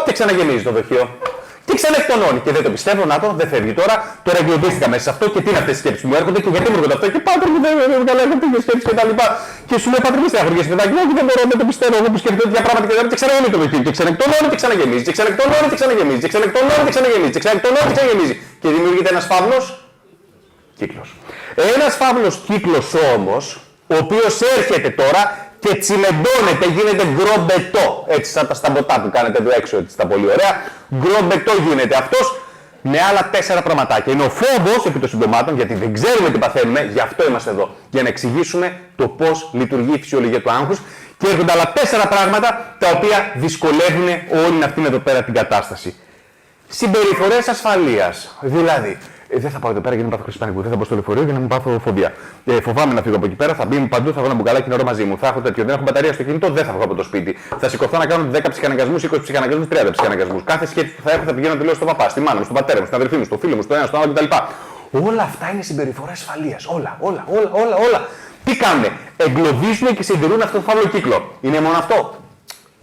Speaker 2: Και ξαναγεμίζει το δοχείο. Και ξαναεκτονώνει. Και δεν το πιστεύω, να το, δεν φεύγει τώρα. Τώρα εγκλωβίστηκα μέσα σε αυτό και τι είναι αυτές οι σκέψεις που μου έρχονται και γιατί μου έρχονται αυτό. Και πάτε μου δεν καλά, έχω τέτοιες σκέψεις και τα λοιπά. Και σου λέει πάτε μη στεναχωριέσαι παιδάκι, όχι δεν μπορώ, δεν το πιστεύω. Εγώ που σκέφτομαι τέτοια πράγματα και ξαναγεμίζει το δοχείο. Και ξαναεκτονώνει και ξαναγεμίζει. Και ξαναεκτονώνει και ξαναγεμίζει. Και ξαναεκτονώνει και ξαναγεμίζει. Και ξαναεκτονώνει και ξαναγεμίζει. Και δημιουργείται ένας φαύλος κύκλος. Ένας φαύλος κύκλος όμως, ο οποίος έρχεται τώρα και τσιμεντώνεται, γίνεται γκρομπετό. Έτσι, σαν τα σταμποτά που κάνετε εδώ έξω, έτσι, τα πολύ ωραία. Γκρομπετό γίνεται αυτός με άλλα 4 πραγματάκια. Είναι ο φόβος επί των συμπτωμάτων, γιατί δεν ξέρουμε τι παθαίνουμε, γι' αυτό είμαστε εδώ. Για να εξηγήσουμε το πώς λειτουργεί η φυσιολογία του άγχους. Και έρχονται άλλα 4 πράγματα τα οποία δυσκολεύουν όλη αυτήν εδώ πέρα την κατάσταση. Συμπεριφορές ασφαλείας. Δηλαδή, δεν θα πάω εδώ πέρα για να μην πάθω κρίση πανικού. Δεν θα μπω στο λεωφορείο για να μην πάθω φοβία. Φοβάμαι να φύγω από εκεί πέρα, θα μπει παντού, θα έχω ένα μπουκαλάκι την ώρα μαζί μου. Θα έχω τέτοιο, δεν έχω μπαταρία στο κινητό, δεν θα βγω από το σπίτι. Θα σηκωθώ να κάνω 10 ψυχαναγκασμούς, 20 ψυχαναγκασμούς, 30 ψυχαναγκασμούς. Κάθε σκέψη που θα έχω θα πηγαίνω να λέω στον παπά, στη μάνα μου, στον πατέρα μου, στην αδελφή μου, στο φίλο μου, στον ένα, στον άλλο κτλ. Όλα αυτά είναι συμπεριφορές ασφαλείας. Όλα. Τι κάνουν? Εγκλωβίζουν και συντηρούν αυτό το φαύλο κύκλο. Είναι μόνο αυτό?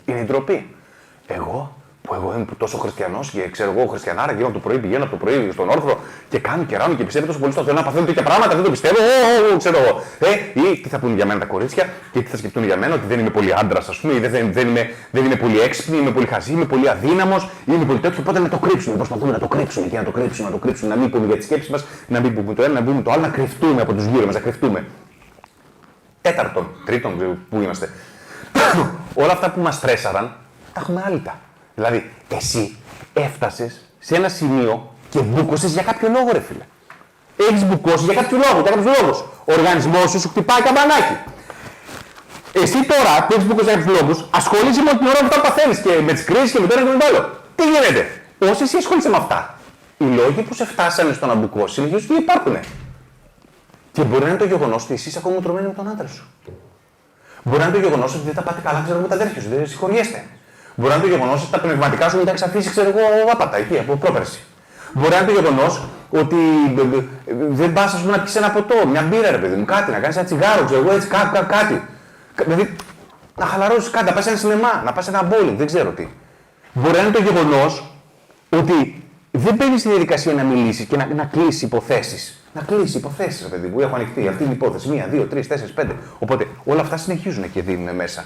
Speaker 2: Είναι η ντροπή. Εγώ είμαι τόσο χριστιανός και ξέρω εγώ χριστιανάρα, γύρω από το πρωί, πηγαίνω από το πρωί στον όρθρο και κάνω και ράνω και πιστεύω τόσο πολύ στο Θεό να παθαίνω τέτοια πράγματα, δεν το πιστεύω. Ξέρω εγώ. Ή τι θα πούνε για μένα τα κορίτσια και τι θα σκεφτούν για μένα, ότι δεν είμαι πολύ άντρας, ας πούμε, ή δεν είμαι πολύ έξυπνη, είμαι πολύ χαζή, είμαι πολύ αδύναμος, ή είμαι πολύ τέτοιο. Οπότε να το κρύψουμε. Προσπαθούμε να το κρύψουμε και να το κρύψουμε, να μην πούμε για τις σκέψεις μας, να μην πούμε το ένα, να πούμε το άλλο, να κρυφτούμε από τους γύρω μας, να κρυφτούμε. Τρίτον, που είμαστε. Όλα αυτά που μας στρέσαραν, τα έχουμε άλυτα. Δηλαδή, εσύ έφτασες σε ένα σημείο και μπούκωσες για κάποιο λόγο, ρε φίλε. Έχεις μπουκώσει για κάποιο λόγο, για κάποιους λόγους. Ο οργανισμός σου χτυπάει καμπανάκι. Εσύ τώρα που έχεις μπουκώσει για κάποιους λόγους, ασχολείσαι με την ώρα που τα παθαίνεις και με τις κρίσεις και με το ένα και με το άλλο. Τι γίνεται? Όσοι εσύ ασχολείσαι με αυτά, οι λόγοι που σε φτάσανε στο να μπουκώσεις συνεχίζουν και υπάρχουν. Και μπορεί να είναι το γεγονός ότι εσύ είσαι ακόμα τρωμένη με τον άντρα σου. Μπορεί να είναι το γεγονός ότι δεν τα πάτε καλά, ξέρω με τα αδέρφια σου, δεν συγχωριέστε. Μπορεί να είναι το γεγονός ότι τα πνευματικά σου μην τα εξαφήσει, ξέρω εγώ, άπατα, εκεί από πρόπερση. Μπορεί να είναι το γεγονός ότι δεν πας, ας πούμε, να πιεις ένα ποτό, μια μπύρα, ρε παιδί μου, κάτι, να κάνεις ένα τσιγάρο, ξέρω εγώ, έτσι, κάτι. Δηλαδή, να χαλαρώσεις κάτι, να πας σε ένα σινεμά, να πας σε ένα bowling, δεν ξέρω τι. Μπορεί να είναι το γεγονός ότι δεν μπαίνεις στη διαδικασία να μιλήσεις και να κλείσεις υποθέσεις. Να κλείσει υποθέσεις, ρε παιδί μου, έχω ανοιχτεί αυτή την υπόθεση. 1, 2, 3, 4, 5. Οπότε όλα αυτά συνεχίζουν και δίνουν μέσα.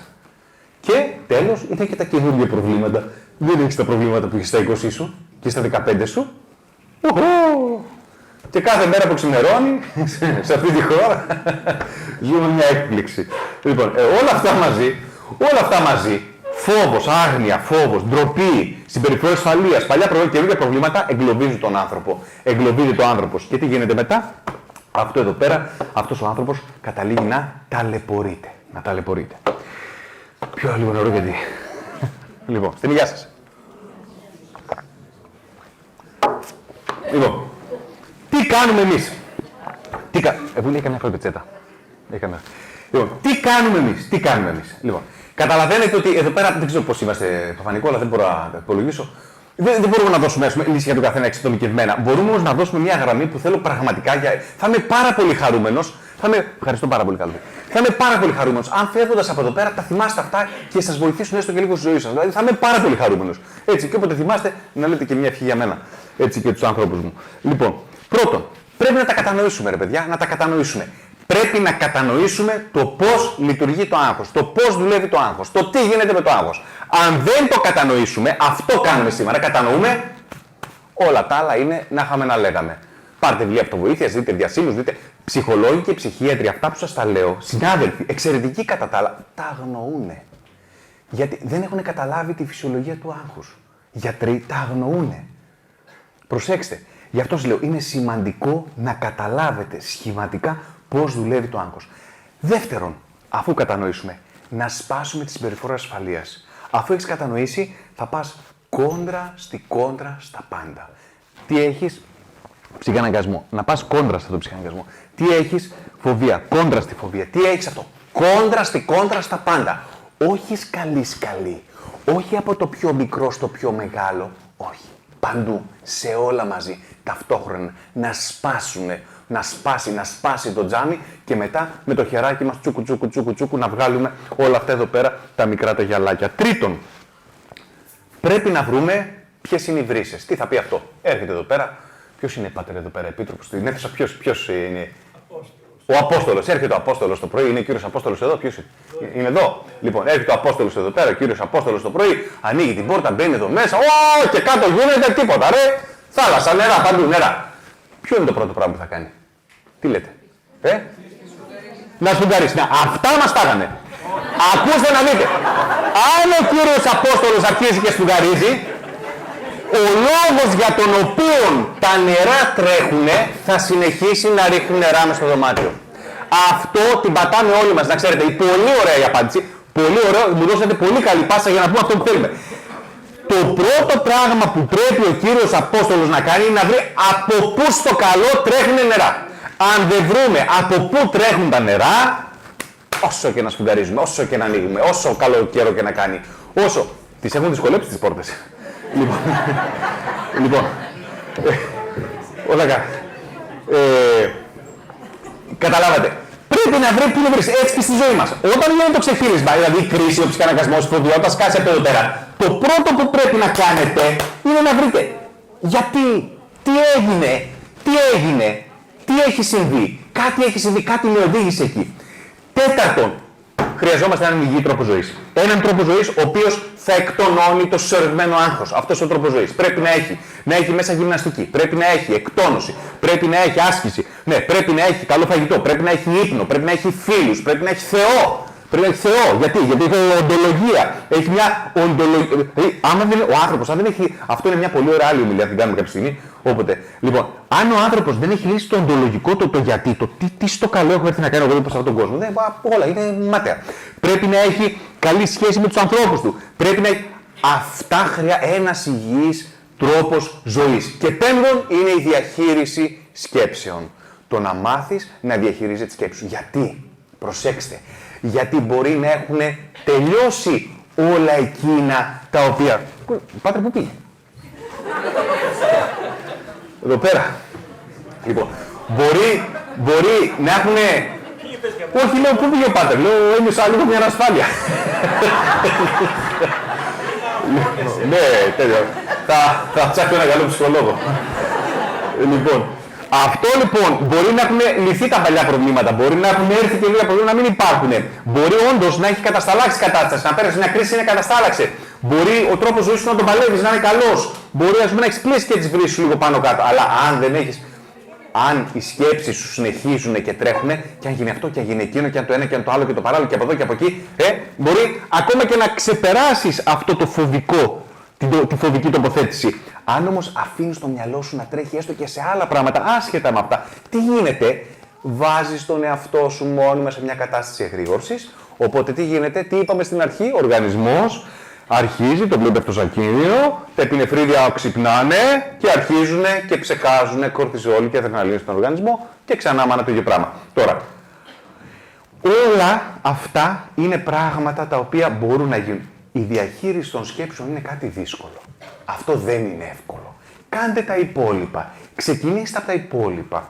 Speaker 2: Και τέλος, είναι και τα καινούργια προβλήματα. Δεν έχεις τα προβλήματα που έχεις στα 20 σου και στα 15 σου. Και κάθε μέρα που ξημερώνει, σε αυτή τη χώρα, ζούμε μια έκπληξη. Λοιπόν, όλα αυτά μαζί, φόβος, άγνοια, φόβος, ντροπή, συμπεριφορές ασφαλείας, παλιά προβλήματα και καινούργια προβλήματα εγκλωβίζουν τον άνθρωπο. Εγκλωβίζεται ο άνθρωπος. Και τι γίνεται μετά? Αυτό εδώ πέρα, αυτός ο άνθρωπος καταλήγει να ταλαιπωρείται. Πιο λίγο νερό γιατί. Λοιπόν, στην υγεία σας. Λοιπόν, τι κάνουμε εμείς? Εγώ λέει καμιά φορά πετσέτα. Λοιπόν, τι κάνουμε εμείς? Λοιπόν, καταλαβαίνετε ότι εδώ πέρα δεν ξέρω πώς είμαστε Παπα-Νικόλα, αλλά δεν μπορώ να υπολογίσω. Δεν μπορούμε να δώσουμε λύση για τον καθένα εξατομικευμένα. Μπορούμε όμως να δώσουμε μια γραμμή που θέλω πραγματικά. Θα είμαι πάρα πολύ χαρούμενος. Ευχαριστώ πάρα πολύ, Καλβί. Θα είμαι πάρα πολύ χαρούμενος. Αν φεύγοντας από εδώ πέρα τα θυμάστε αυτά και σας βοηθήσουν έστω και λίγο στη ζωή σας. Δηλαδή θα είμαι πάρα πολύ χαρούμενος. Έτσι, και όποτε θυμάστε να λέτε και μια ευχή για μένα. Έτσι και τους ανθρώπους μου. Λοιπόν, πρώτον, πρέπει να τα κατανοήσουμε, ρε παιδιά, να τα κατανοήσουμε. Πρέπει να κατανοήσουμε το πώς λειτουργεί το άγχος, το πώς δουλεύει το άγχος, το τι γίνεται με το άγχος. Αν δεν το κατανοήσουμε, αυτό κάνουμε σήμερα. Κατανοούμε, όλα τα άλλα είναι να είχαμε να λέγαμε. Πάρτε βιβλία αυτοβοήθειας, δείτε διασύμους, δείτε ψυχολόγοι και ψυχίατροι. Αυτά που σας τα λέω, συνάδελφοι, εξαιρετικοί κατά τα άλλα, τα αγνοούνε. Γιατί δεν έχουν καταλάβει τη φυσιολογία του άγχους. Γιατροί τα αγνοούνε. Προσέξτε, γι' αυτό σας λέω, είναι σημαντικό να καταλάβετε σχηματικά πώς δουλεύει το άγχος. Δεύτερον, αφού κατανοήσουμε, να σπάσουμε τη συμπεριφορά ασφαλείας. Αφού έχεις κατανοήσει, θα πας κόντρα στα πάντα. Τι έχεις? Ψυχαναγκασμό. Να πας κόντρα στο ψυχαναγκασμό. Τι έχεις? Φοβία. Κόντρα στη φοβία. Τι έχεις αυτό? Κόντρα στα πάντα. Όχι σκαλί. Όχι από το πιο μικρό στο πιο μεγάλο. Όχι. Παντού. Σε όλα μαζί. Ταυτόχρονα. Να σπάσει το τζάμι και μετά με το χεράκι μας τσούκου να βγάλουμε όλα αυτά εδώ πέρα τα μικρά τα γυαλάκια. Τρίτον, πρέπει να βρούμε ποιες είναι οι βρύσες. Τι θα πει αυτό? Έρχεται εδώ πέρα. Ποιος είναι, πάτερ, εδώ πέρα, επίτροπος στην αίθουσα? Ποιος είναι? Ο Απόστολος. Έρχεται ο Απόστολος το πρωί. Είναι ο κύριος Απόστολος εδώ? Ποιος είναι εδώ? Λοιπόν, έρχεται ο Απόστολος εδώ πέρα, ο κύριος Απόστολος το πρωί. Ανοίγει την πόρτα, μπαίνει εδώ μέσα. Και κάτω γίνεται τίποτα, ρε! Θάλασσα, νερά, παντού νερά. Ποιο είναι το πρώτο πράγμα που θα κάνει? Τι λέτε? Να σφουγγαρίσει. Αυτά μας τα έγανε. Ακούστε να δείτε. Αν ο κύριος Απόστολος αρχίζει και σφουγγαρίζει, ο λόγος για τον οποίο τα νερά τρέχουνε θα συνεχίσει να ρίχνει νερά μες στο δωμάτιο. Αυτό την πατάμε όλοι μας, να ξέρετε. Πολύ ωραία η απάντηση. Πολύ ωραίο, μου δώσατε πολύ καλή πάσα για να πούμε αυτό που θέλουμε. Το πρώτο πράγμα που πρέπει ο κύριος Απόστολος να κάνει είναι να βρει από πού στο καλό τρέχουν νερά. Αν δεν βρούμε από πού τρέχουν τα νερά, όσο και να σφουγγαρίζουμε, όσο και να ανοίγουμε, όσο καλό καιρό και να κάνει, όσο. Τις έχουν δυσκολέψει τις πόρτες. Λοιπόν, όλα καλά. Καταλάβατε. Πρέπει να βρει ποιο βρει. Έτσι και στη ζωή μας. Όταν γίνεται το ξεχύρισμα, δηλαδή η κρίση, ο ψυχαναγκασμός, η φοβία, όταν σκάσει από εδώ πέρα, το πρώτο που πρέπει να κάνετε είναι να βρείτε γιατί, τι έγινε, τι έχει συμβεί. Κάτι έχει συμβεί, κάτι με οδήγησε εκεί. Τέταρτον, χρειαζόμαστε έναν υγιή τρόπο ζωής. Έναν τρόπο ζωής ο οποίος θα εκτονώνει το συσσωρευμένο άγχος. Αυτός ο τρόπος ζωής πρέπει να έχει μέσα γυμναστική, πρέπει να έχει εκτόνωση, πρέπει να έχει άσκηση, ναι, πρέπει να έχει καλό φαγητό, πρέπει να έχει ύπνο, πρέπει να έχει φίλους, πρέπει να έχει Θεό. Πρέπει να έχει Θεό. Γιατί έχει οντολογία. Έχει μια οντολογία. Ο άνθρωπος, αν δεν έχει. Αυτό είναι μια πολύ ωραία άλλη ομιλία, την κάνουμε κάποια στιγμή. Όποτε. Λοιπόν, αν ο άνθρωπος δεν έχει λύσει το οντολογικό, το γιατί, το τι στο καλό έχω έρθει να κάνω εγώ προς αυτόν τον κόσμο. Όλα είναι μάταια. Πρέπει να έχει καλή σχέση με τους ανθρώπους του. Πρέπει να έχει. Αυτά χρειάζεται ένας υγιής τρόπος ζωής. Και πέμπτον είναι η διαχείριση σκέψεων. Το να μάθεις να διαχειρίζεις τις σκέψεις σου. Γιατί? Προσέξτε. Γιατί μπορεί να έχουν τελειώσει όλα εκείνα τα οποία... Πάτερ, πού πήγε? Εδώ πέρα. Λοιπόν, μπορεί να έχουν... Όχι, λέω, πού πήγε ο Πάτερ? Λέω, ένιωσα λίγο μια ανασφάλεια. Ναι, τέλειο. Θα ψάξω ένα καλό ψυχολόγο. Λοιπόν, αυτό λοιπόν μπορεί να έχουν λυθεί τα παλιά προβλήματα, μπορεί να έχουν έρθει και λίγα προβλήματα να μην υπάρχουν. Μπορεί όντως να έχει κατασταλάξει η κατάσταση, να πέρασε μια κρίση να καταστάλαξε. Μπορεί ο τρόπος ζωής σου να τον παλεύεις, να είναι καλός. Μπορεί ας πούμε, να έχεις κλείσει και τις βρύσεις σου λίγο πάνω κάτω. Αλλά αν δεν έχεις, αν οι σκέψεις σου συνεχίζουν και τρέχουν, και αν γίνει αυτό και αν γίνει εκείνο, και αν το ένα και αν το άλλο και το παράλληλο και από εδώ και από εκεί, μπορεί ακόμα και να ξεπεράσεις αυτό το φοβικό, τη φοβική τοποθέτηση. Αν όμως αφήνεις το μυαλό σου να τρέχει έστω και σε άλλα πράγματα, άσχετα με αυτά, τι γίνεται? Βάζεις τον εαυτό σου μόνιμα σε μια κατάσταση εγρήγορσης. Οπότε τι γίνεται? Τι είπαμε στην αρχή? Ο οργανισμός αρχίζει, το βλέπει αυτό σαν κίνδυνο, τα επινεφρίδια ξυπνάνε και αρχίζουν και ψεκάζουν κορτιζόλη και αδρεναλίνη στον οργανισμό και ξανά μάνα το ίδιο πράγμα. Τώρα, όλα αυτά είναι πράγματα τα οποία μπορούν να γίνουν. Η διαχείριση των σκέψεων είναι κάτι δύσκολο. Αυτό δεν είναι εύκολο. Κάντε τα υπόλοιπα. Ξεκινήστε από τα υπόλοιπα.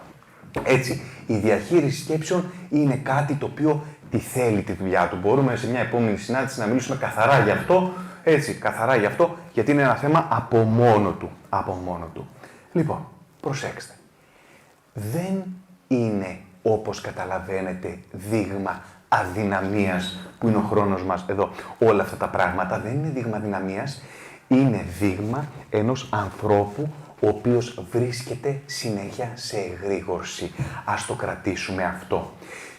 Speaker 2: Έτσι, η διαχείριση σκέψεων είναι κάτι το οποίο τη θέλει τη δουλειά του. Μπορούμε σε μια επόμενη συνάντηση να μιλήσουμε καθαρά γι' αυτό. Έτσι, καθαρά γι' αυτό, γιατί είναι ένα θέμα από μόνο του. Από μόνο του. Λοιπόν, προσέξτε. Δεν είναι
Speaker 1: όπως καταλαβαίνετε, δείγμα αδυναμίας που είναι ο χρόνος μας εδώ. Όλα αυτά τα πράγματα δεν είναι δείγμα αδυναμίας, είναι δείγμα ενός ανθρώπου ο οποίος βρίσκεται συνέχεια σε εγρήγορση. Ας το κρατήσουμε αυτό.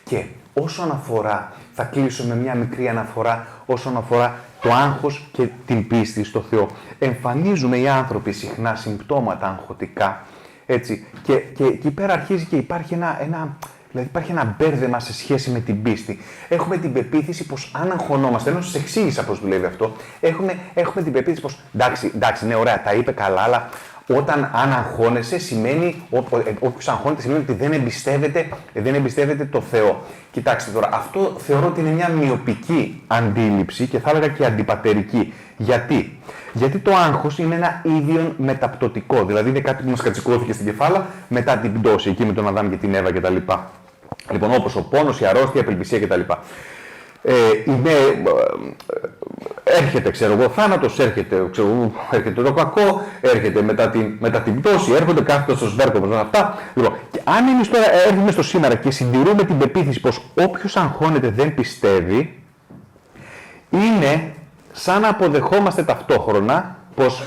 Speaker 1: Και όσον αφορά, θα κλείσω με μια μικρή αναφορά, όσον αφορά το άγχος και την πίστη στο Θεό. Εμφανίζουμε οι άνθρωποι συχνά συμπτώματα αγχωτικά, έτσι, και εκεί πέρα αρχίζει και υπάρχει δηλαδή υπάρχει ένα μπέρδεμα σε σχέση με την πίστη. Έχουμε την πεποίθηση πως αν αγχωνόμαστε, ενώ σας εξήγησα πώς δουλεύει αυτό, έχουμε την πεποίθηση πως εντάξει, ναι, ωραία, τα είπε καλά, αλλά αν αγχώνεσαι, σημαίνει, όποιος αγχώνεται σημαίνει ότι δεν εμπιστεύεται το Θεό. Κοιτάξτε τώρα, αυτό θεωρώ ότι είναι μια μυοπική αντίληψη και θα έλεγα και αντιπατερική. Γιατί το άγχος είναι ένα ίδιον μεταπτωτικό, δηλαδή είναι κάτι που μας κατσικώθηκε στην κεφάλα μετά την πτώση, εκεί με τον Αδάμ και την Εύα κτλ. Λοιπόν, όπως ο πόνος, η αρρώστια, η απελπισία κτλ. Έρχεται, ο θάνατος, έρχεται το κακό, έρχεται μετά την πτώση, έρχονται κάθετος στο σβέρκο, αυτά. Λοιπόν, και αν εμείς τώρα έρθουμε στο σήμερα και συντηρούμε την πεποίθηση πως όποιος αγχώνεται δεν πιστεύει, είναι σαν να αποδεχόμαστε ταυτόχρονα πως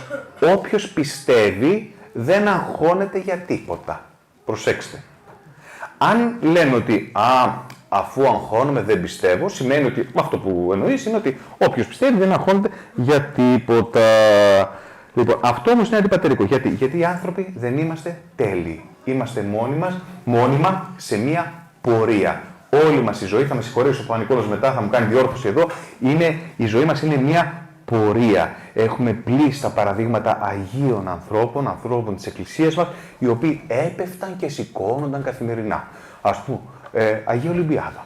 Speaker 1: όποιος πιστεύει δεν αγχώνεται για τίποτα. Προσέξτε. Αν λέμε ότι αφού αγχώνομαι δεν πιστεύω, σημαίνει ότι αυτό που εννοείς είναι ότι όποιος πιστεύει δεν αγχώνεται για τίποτα. Λοιπόν, αυτό όμως είναι αντιπατερικό. Γιατί οι άνθρωποι δεν είμαστε τέλειοι. Είμαστε μόνιμα σε μία πορεία. Όλη μας η ζωή, θα με συγχωρέσει ο Πανικόλος μετά, θα μου κάνει διόρθωση εδώ, η ζωή μας είναι μία πορεία. Έχουμε πλήστα παραδείγματα Αγίων ανθρώπων της Εκκλησίας μας, οι οποίοι έπεφταν και σηκώνονταν καθημερινά. Ας πούμε, Αγία Ολυμπιάδα.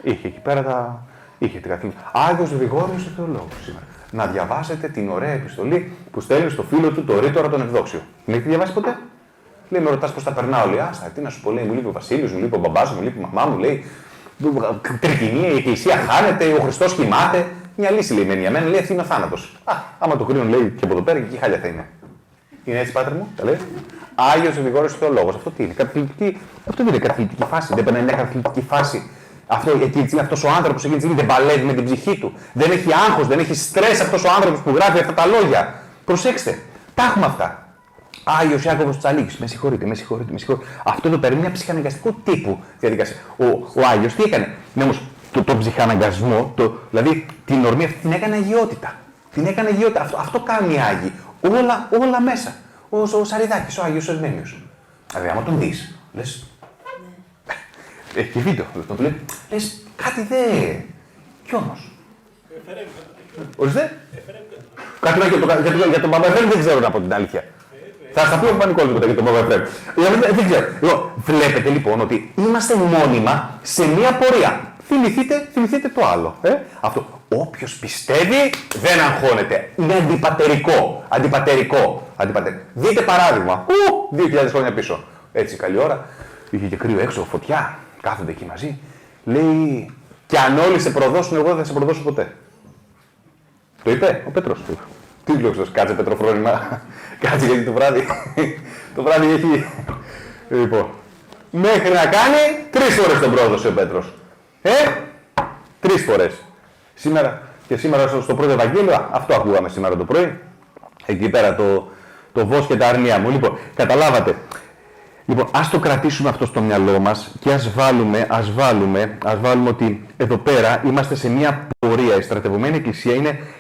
Speaker 1: Είχε εκεί πέρα είχε την καθημερινή. Άγιος Γρηγόριος ο Θεολόγος σήμερα. Να διαβάσετε την ωραία επιστολή που στέλνει στο φίλο του το Ρήτορα τον Ευδόξιο. Την έχετε διαβάσει ποτέ? Λέει, με ρωτάς πώς τα περνάω, λέει, άστα, τι να σου πω, λέει, μου λείπει ο Βασίλης, μου λείπει ο μπαμπάς μου λείπει η μαμά μου, λέει, τρικυμία, η Εκκλησία χάνεται, ο Χριστός κοιμάται. Μια λύση λέει μένει για μένα, λέει, αυτή είναι ο θάνατος. Άμα το κρίνουν, λέει, και από εδώ πέρα και εκεί χάλια θα είναι. Είναι έτσι, πάτερ μου, τα λέει. Άγιος Γρηγόριος Θεολόγος. Αυτό τι είναι? Αυτό δεν είναι καταθλιπτική φάση. Δεν περνάει μια καταθλιπτική φάση. Αυτός ο άνθρωπος εκείνη τη στιγμή δεν παλεύει με την ψυχή του. Δεν έχει άγχος, δεν έχει στρες αυτός ο άνθρωπος που γράφει αυτά τα λόγια. Προσέξτε, τα έχουμε αυτά. Άγιος Ιάκωβος Τσαλίκης, με συγχωρείτε. Αυτό εδώ πέρα είναι μια ψυχαναγκαστικού τύπου διαδικασία. Ο Άγιος τι έκανε? Ναι, όμως τον ψυχαναγκασμό, δηλαδή την ορμή αυτή την έκανε αγιότητα. Αυτό κάνουν οι Άγιοι. Όλα μέσα. Ο Σαριδάκης, ο Άγιος Ερμένιος. Δηλαδή, άμα τον δεις, λες. Έχει και βίντεο, τον βλέπει. Λες, κάτι δε. Κι όμως. Ορίστε. Κάτι για τον Παπαφρέμ δεν ξέρω να πω την αλήθεια. Θα στα πει ο Πανικόλος για τον Παπαφρέμ. Δεν ξέρω. Βλέπετε λοιπόν ότι είμαστε μόνιμα σε μία πορεία. Θυμηθείτε το άλλο. Αυτό. Όποιος πιστεύει δεν αγχώνεται. Είναι αντιπατερικό. Δείτε παράδειγμα. 2.000 χρόνια πίσω. Έτσι καλή ώρα. Είχε και κρύο έξω, φωτιά. Κάθονται εκεί μαζί. Λέει, και αν όλοι σε προδώσουν, εγώ δεν θα σε προδώσω ποτέ. Το είπε ο Πέτρος. Τι λέω, κάτσε Πετροφρόνημα. Κάτσε γιατί το βράδυ έχει. Λοιπόν, μέχρι να κάνει 3 φορές τον πρόδωσε ο Πέτρος. 3 φορές. Σήμερα στο πρώτο Ευαγγέλιο, αυτό ακούγαμε σήμερα το πρωί. Εκεί πέρα το βος και τα αρνιά μου. Λοιπόν, καταλάβατε. Λοιπόν, ας το κρατήσουμε αυτό στο μυαλό μας και ας βάλουμε ότι εδώ πέρα είμαστε σε μια πορεία. Η στρατευμένη εκκλησία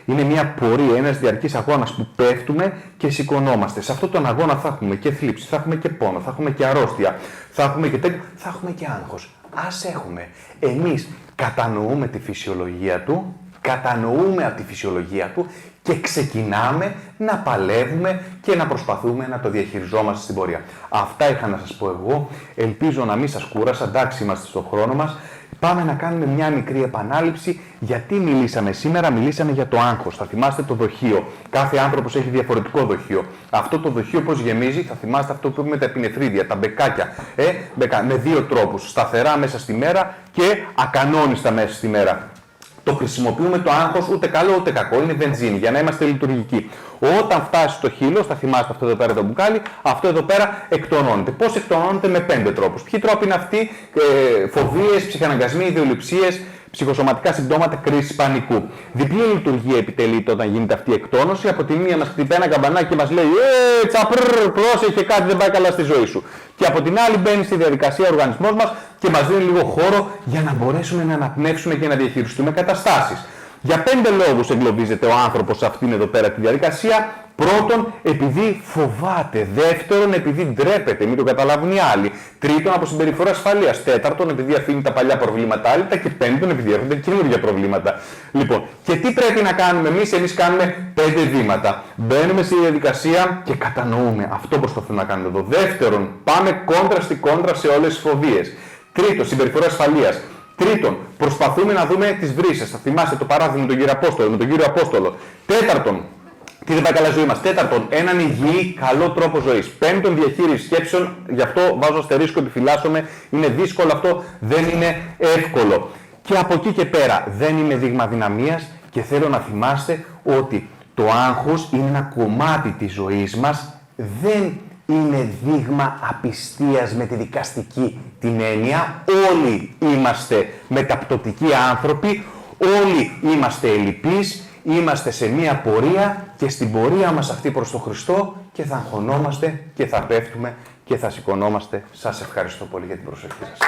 Speaker 1: είναι μια πορεία, ένας διαρκής αγώνας που πέφτουμε και σηκωνόμαστε. Σε αυτόν τον αγώνα θα έχουμε και θλίψη, θα έχουμε και πόνο, θα έχουμε και αρρώστια, θα έχουμε και τέτοιο, θα έχουμε και άγχος. Ας έχουμε. Εμείς κατανοούμε τη φυσιολογία του, κατανοούμε από τη φυσιολογία του και ξεκινάμε να παλεύουμε και να προσπαθούμε να το διαχειριζόμαστε στην πορεία. Αυτά είχα να σας πω εγώ. Ελπίζω να μην σας κούρασα. Εντάξει, είμαστε στον χρόνο μας. Πάμε να κάνουμε μια μικρή επανάληψη. Γιατί μιλήσαμε σήμερα? Μιλήσαμε για το άγχος. Θα θυμάστε το δοχείο. Κάθε άνθρωπος έχει διαφορετικό δοχείο. Αυτό το δοχείο πώς γεμίζει? Θα θυμάστε αυτό που έχουμε τα επινεφρίδια, τα μπεκάκια. Με 2 τρόπους. Σταθερά μέσα στη μέρα και ακανόνιστα μέσα στη μέρα.
Speaker 2: Το χρησιμοποιούμε το άγχος ούτε καλό ούτε κακό. Είναι βενζίνη για να είμαστε λειτουργικοί. Όταν φτάσει στο χείλος, θα θυμάστε αυτό εδώ πέρα το μπουκάλι, αυτό εδώ πέρα εκτονώνεται. Πώς εκτονώνεται? Με 5 τρόπους. Ποιοι τρόποι είναι αυτοί? Φοβίες, ψυχαναγκασμοί, ιδεολειψίες, ψυχοσωματικά συμπτώματα, κρίση πανικού. Διπλή λειτουργία επιτελείται όταν γίνεται αυτή η εκτόνωση. Από τη μία μας χτυπάει ένα καμπανάκι και μας λέει τσαπρρ, πρόσεχε, κάτι δεν πάει καλά στη ζωή σου. Και από την άλλη μπαίνει στη διαδικασία ο οργανισμός μας και μας δίνει λίγο χώρο για να μπορέσουμε να αναπνεύσουμε και να διαχειριστούμε καταστάσεις. Για 5 λόγους εγκλωβίζεται ο άνθρωπος σε αυτήν εδώ πέρα τη διαδικασία. Πρώτον, επειδή φοβάται. Δεύτερον, επειδή ντρέπεται, μην το καταλάβουν οι άλλοι. Τρίτον, από συμπεριφορά ασφαλείας. Τέταρτον, επειδή αφήνει τα παλιά προβλήματα άλυτα. Και πέμπτον, επειδή έρχονται καινούργια προβλήματα. Λοιπόν, και τι πρέπει να κάνουμε εμείς? Εμείς κάνουμε 5 βήματα. Μπαίνουμε στη διαδικασία και κατανοούμε. Αυτό προσπαθούμε να κάνουμε εδώ. Δεύτερον, πάμε κόντρα στη κόντρα σε όλες τις φοβίες. Τρίτον, συμπεριφορά ασφαλείας. Τρίτον, προσπαθούμε να δούμε τις βρύσες. Θα θυμάστε το παράδειγμα με τον κύριο Απόστολο. Τέταρτον, τι δεν πάει καλά ζωή μας. Τέταρτον, έναν υγιή, καλό τρόπο ζωής. Πέμπτον, διαχείριση σκέψεων. Γι' αυτό βάζω αστερίσκο, επιφυλάσσομαι. Είναι δύσκολο αυτό, δεν είναι εύκολο. Και από εκεί και πέρα, δεν είναι δείγμα δυναμίας και θέλω να θυμάστε ότι το άγχος είναι ένα κομμάτι της ζωής μας. Δεν είναι δείγμα απιστίας με τη δικαστική την έννοια. Όλοι είμαστε μεταπτωτικοί άνθρωποι, όλοι είμαστε ελλειπείς, είμαστε σε μία πορεία και στην πορεία μας αυτή προς τον Χριστό και θα αγχωνόμαστε και θα πέφτουμε και θα σηκωνόμαστε. Σας ευχαριστώ πολύ για την προσοχή σας.